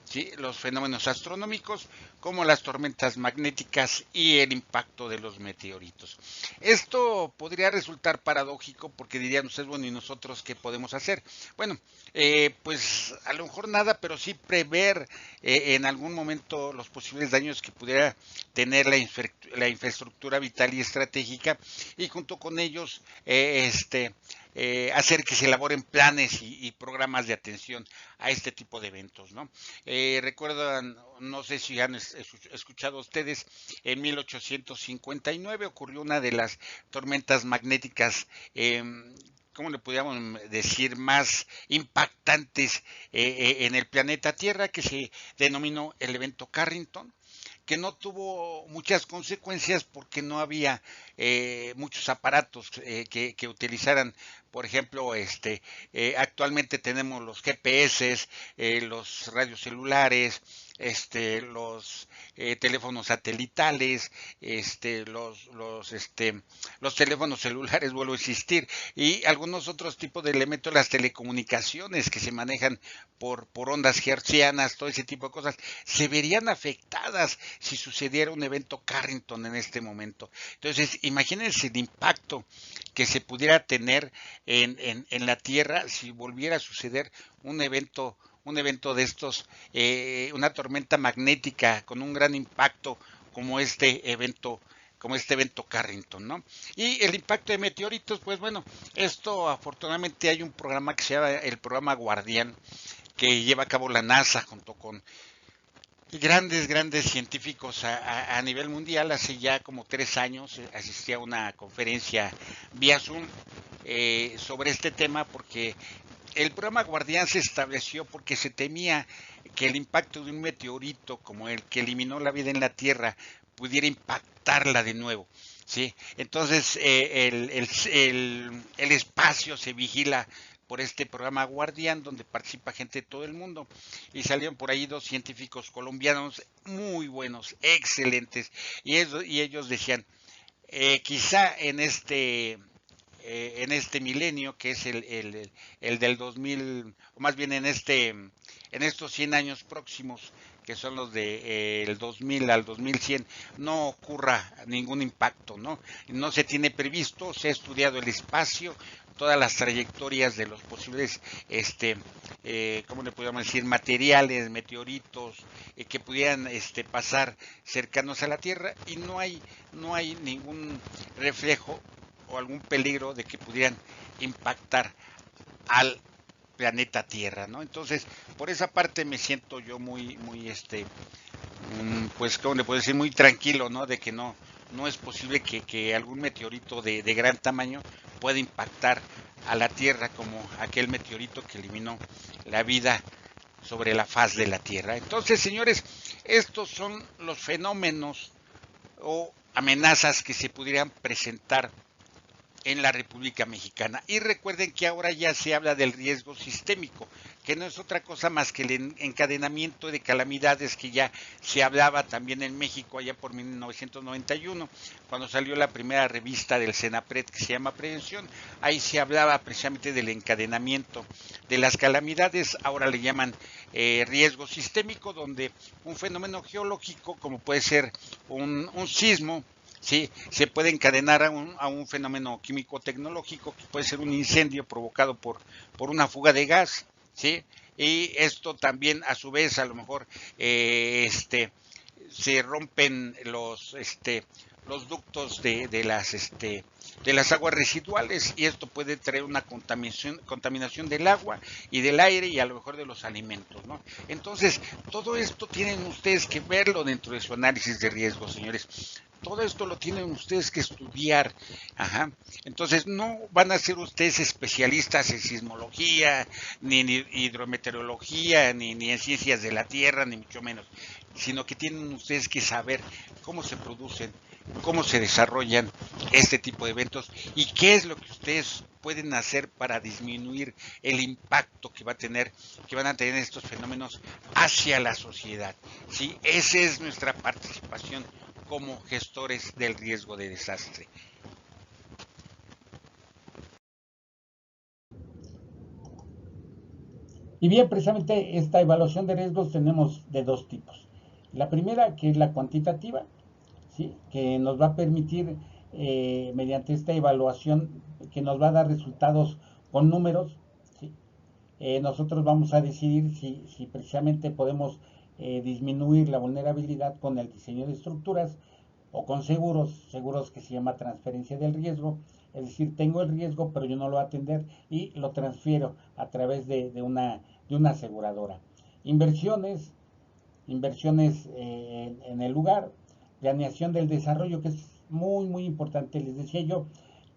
¿sí? Los fenómenos astronómicos como las tormentas magnéticas y el impacto de los meteoritos. Esto podría resultar paradójico porque dirían ustedes, bueno, ¿y nosotros qué podemos hacer? Bueno, pues a lo mejor nada, pero sí prever en algún momento los posibles daños que pudiera tener la infraestructura vital y estratégica y junto con ellos hacer que se elaboren planes y programas de atención a este tipo de eventos, ¿no? Recuerdan, no sé si han escuchado ustedes, en 1859 ocurrió una de las tormentas magnéticas, ¿cómo le podríamos decir?, más impactantes en el planeta Tierra, que se denominó el evento Carrington, que no tuvo muchas consecuencias porque no había muchos aparatos que utilizaran, por ejemplo, actualmente tenemos los GPS, los radios celulares, los teléfonos satelitales, los teléfonos celulares, vuelvo a insistir, y algunos otros tipos de elementos, las telecomunicaciones que se manejan por ondas hertzianas, todo ese tipo de cosas, se verían afectadas si sucediera un evento Carrington en este momento. Entonces, imagínense el impacto que se pudiera tener en la Tierra si volviera a suceder un evento de estos, una tormenta magnética con un gran impacto como este evento Carrington, ¿no? Y el impacto de meteoritos, pues bueno, esto afortunadamente hay un programa que se llama el programa Guardián, que lleva a cabo la NASA junto con grandes científicos a nivel mundial. Hace ya como 3 años asistí a una conferencia vía Zoom sobre este tema porque el programa Guardián se estableció porque se temía que el impacto de un meteorito como el que eliminó la vida en la Tierra pudiera impactarla de nuevo. ¿Sí? Entonces el espacio se vigila por este programa Guardián, donde participa gente de todo el mundo, y salieron por ahí 2 científicos colombianos muy buenos, excelentes, y ellos decían, quizá en este milenio, que es el del 2000, o más bien en estos 100 años próximos, que son los de el 2000 al 2100, no ocurra ningún impacto, ¿no? No se tiene previsto, se ha estudiado el espacio, todas las trayectorias de los posibles, ¿cómo le podríamos decir?, materiales, meteoritos, que pudieran pasar cercanos a la Tierra, y no hay ningún reflejo o algún peligro de que pudieran impactar al planeta Tierra, ¿no? Entonces, por esa parte me siento yo pues, ¿cómo le puedo decir?, muy tranquilo, ¿no? De que no es posible que algún meteorito de gran tamaño pueda impactar a la Tierra como aquel meteorito que eliminó la vida sobre la faz de la Tierra. Entonces, señores, estos son los fenómenos o amenazas que se pudieran presentar en la República Mexicana. Y recuerden que ahora ya se habla del riesgo sistémico, que no es otra cosa más que el encadenamiento de calamidades que ya se hablaba también en México allá por 1991, cuando salió la primera revista del CENAPRED que se llama Prevención. Ahí se hablaba precisamente del encadenamiento de las calamidades. Ahora le llaman riesgo sistémico, donde un fenómeno geológico, como puede ser un sismo, ¿sí?, se puede encadenar a un fenómeno químico tecnológico, que puede ser un incendio provocado por una fuga de gas, ¿sí?, y esto también a su vez a lo mejor se rompen los ductos de las aguas residuales, y esto puede traer una contaminación del agua y del aire y a lo mejor de los alimentos, ¿no? Entonces, todo esto tienen ustedes que verlo dentro de su análisis de riesgo, señores. Todo esto lo tienen ustedes que estudiar. Ajá. Entonces, no van a ser ustedes especialistas en sismología, ni en hidrometeorología, ni en ciencias de la tierra, ni mucho menos, sino que tienen ustedes que saber cómo se producen, cómo se desarrollan este tipo de eventos y qué es lo que ustedes pueden hacer para disminuir el impacto que van a tener estos fenómenos hacia la sociedad. ¿Sí? Esa es nuestra participación como gestores del riesgo de desastre. Y bien, precisamente esta evaluación de riesgos tenemos de dos tipos. La primera, que es la cuantitativa, ¿sí? Que nos va a permitir, mediante esta evaluación, que nos va a dar resultados con números, ¿sí? Nosotros vamos a decidir si precisamente podemos disminuir la vulnerabilidad con el diseño de estructuras o con seguros que se llama transferencia del riesgo, es decir, tengo el riesgo pero yo no lo voy a atender y lo transfiero a través de una aseguradora. Inversiones, en el lugar, planeación del desarrollo, que es muy importante. Les decía yo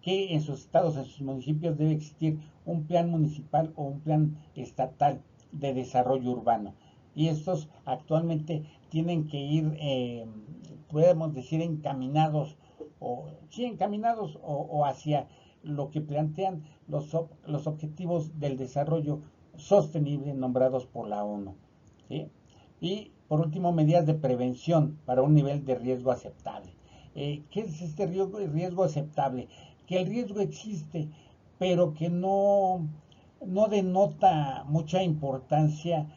que en sus estados, en sus municipios debe existir un plan municipal o un plan estatal de desarrollo urbano. Y estos actualmente tienen que ir, podemos decir, encaminados o hacia lo que plantean los objetivos del desarrollo sostenible nombrados por la ONU. ¿Sí? Y por último, medidas de prevención para un nivel de riesgo aceptable. ¿Qué es este riesgo aceptable? Que el riesgo existe, pero que no denota mucha importancia,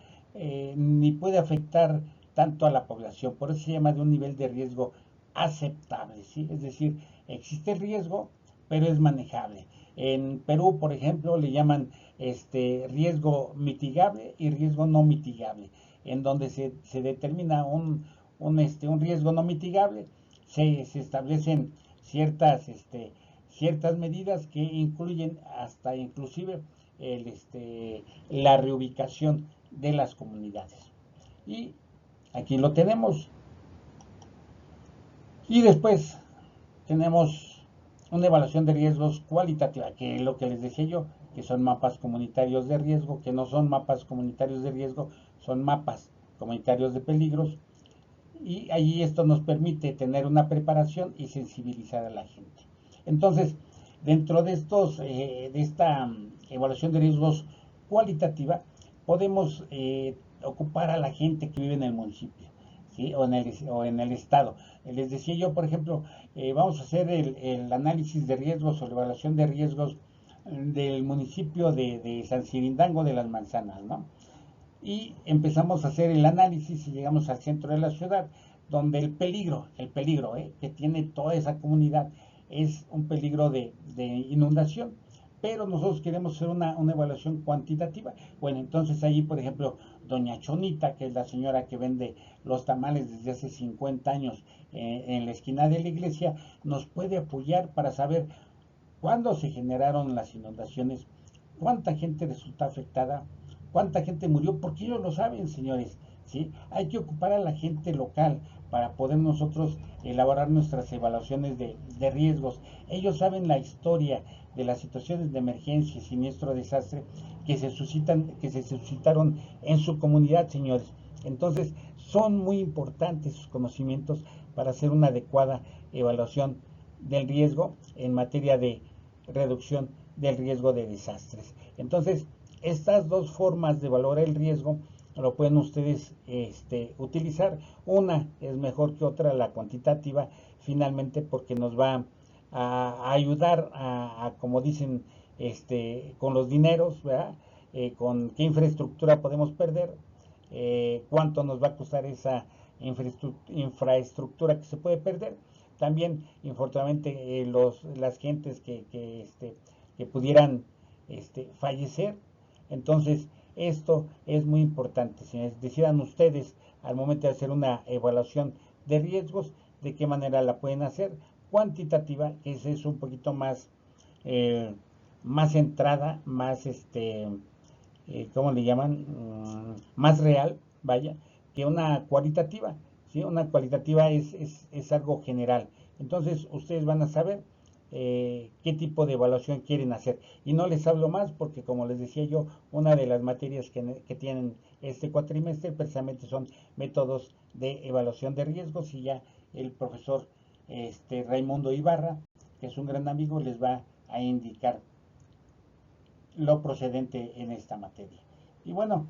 ni puede afectar tanto a la población. Por eso se llama de un nivel de riesgo aceptable, ¿sí? Es decir, existe el riesgo, pero es manejable. En Perú, por ejemplo, le llaman riesgo mitigable y riesgo no mitigable, en donde se determina un riesgo no mitigable, se establecen ciertas medidas que incluyen hasta inclusive la reubicación de las comunidades. Y aquí lo tenemos. Y después tenemos una evaluación de riesgos cualitativa, que es lo que les decía yo, que son mapas comunitarios de riesgo, que no son mapas comunitarios de riesgo, son mapas comunitarios de peligros, y allí esto nos permite tener una preparación y sensibilizar a la gente. Entonces, dentro de esta evaluación de riesgos cualitativa, podemos ocupar a la gente que vive en el municipio, ¿sí? o en el estado. Les decía yo, por ejemplo, vamos a hacer el análisis de riesgos o la evaluación de riesgos del municipio de San Cirindango de las Manzanas, ¿no? Y empezamos a hacer el análisis y llegamos al centro de la ciudad, donde el peligro que tiene toda esa comunidad es un peligro de inundación, pero nosotros queremos hacer una evaluación cuantitativa. Bueno, entonces allí, por ejemplo, doña Chonita, que es la señora que vende los tamales desde hace 50 años en la esquina de la iglesia, nos puede apoyar para saber cuándo se generaron las inundaciones, cuánta gente resulta afectada, cuánta gente murió, porque ellos lo saben, señores. ¿Sí? Hay que ocupar a la gente local para poder nosotros elaborar nuestras evaluaciones de riesgos. Ellos saben la historia de las situaciones de emergencia, siniestro, desastre que se suscitaron en su comunidad, señores. Entonces, son muy importantes sus conocimientos para hacer una adecuada evaluación del riesgo en materia de reducción del riesgo de desastres. Entonces, estas dos formas de valorar el riesgo lo pueden ustedes utilizar. Una es mejor que otra, la cuantitativa, finalmente porque nos va a ayudar como dicen, con los dineros, ¿verdad? Con qué infraestructura podemos perder, cuánto nos va a costar esa infraestructura que se puede perder. También, infortunadamente, las gentes que pudieran fallecer. Entonces, Esto es muy importante. Si decidan ustedes al momento de hacer una evaluación de riesgos, de qué manera la pueden hacer. Cuantitativa, que es un poquito más, más centrada, más ¿cómo le llaman? Más real, vaya, que una cualitativa. ¿Sí? Una cualitativa es algo general. Entonces ustedes van a saber qué tipo de evaluación quieren hacer. Y no les hablo más porque, como les decía yo, una de las materias que tienen este cuatrimestre precisamente son métodos de evaluación de riesgos, y ya el profesor Raimundo Ibarra, que es un gran amigo, les va a indicar lo procedente en esta materia. Y bueno,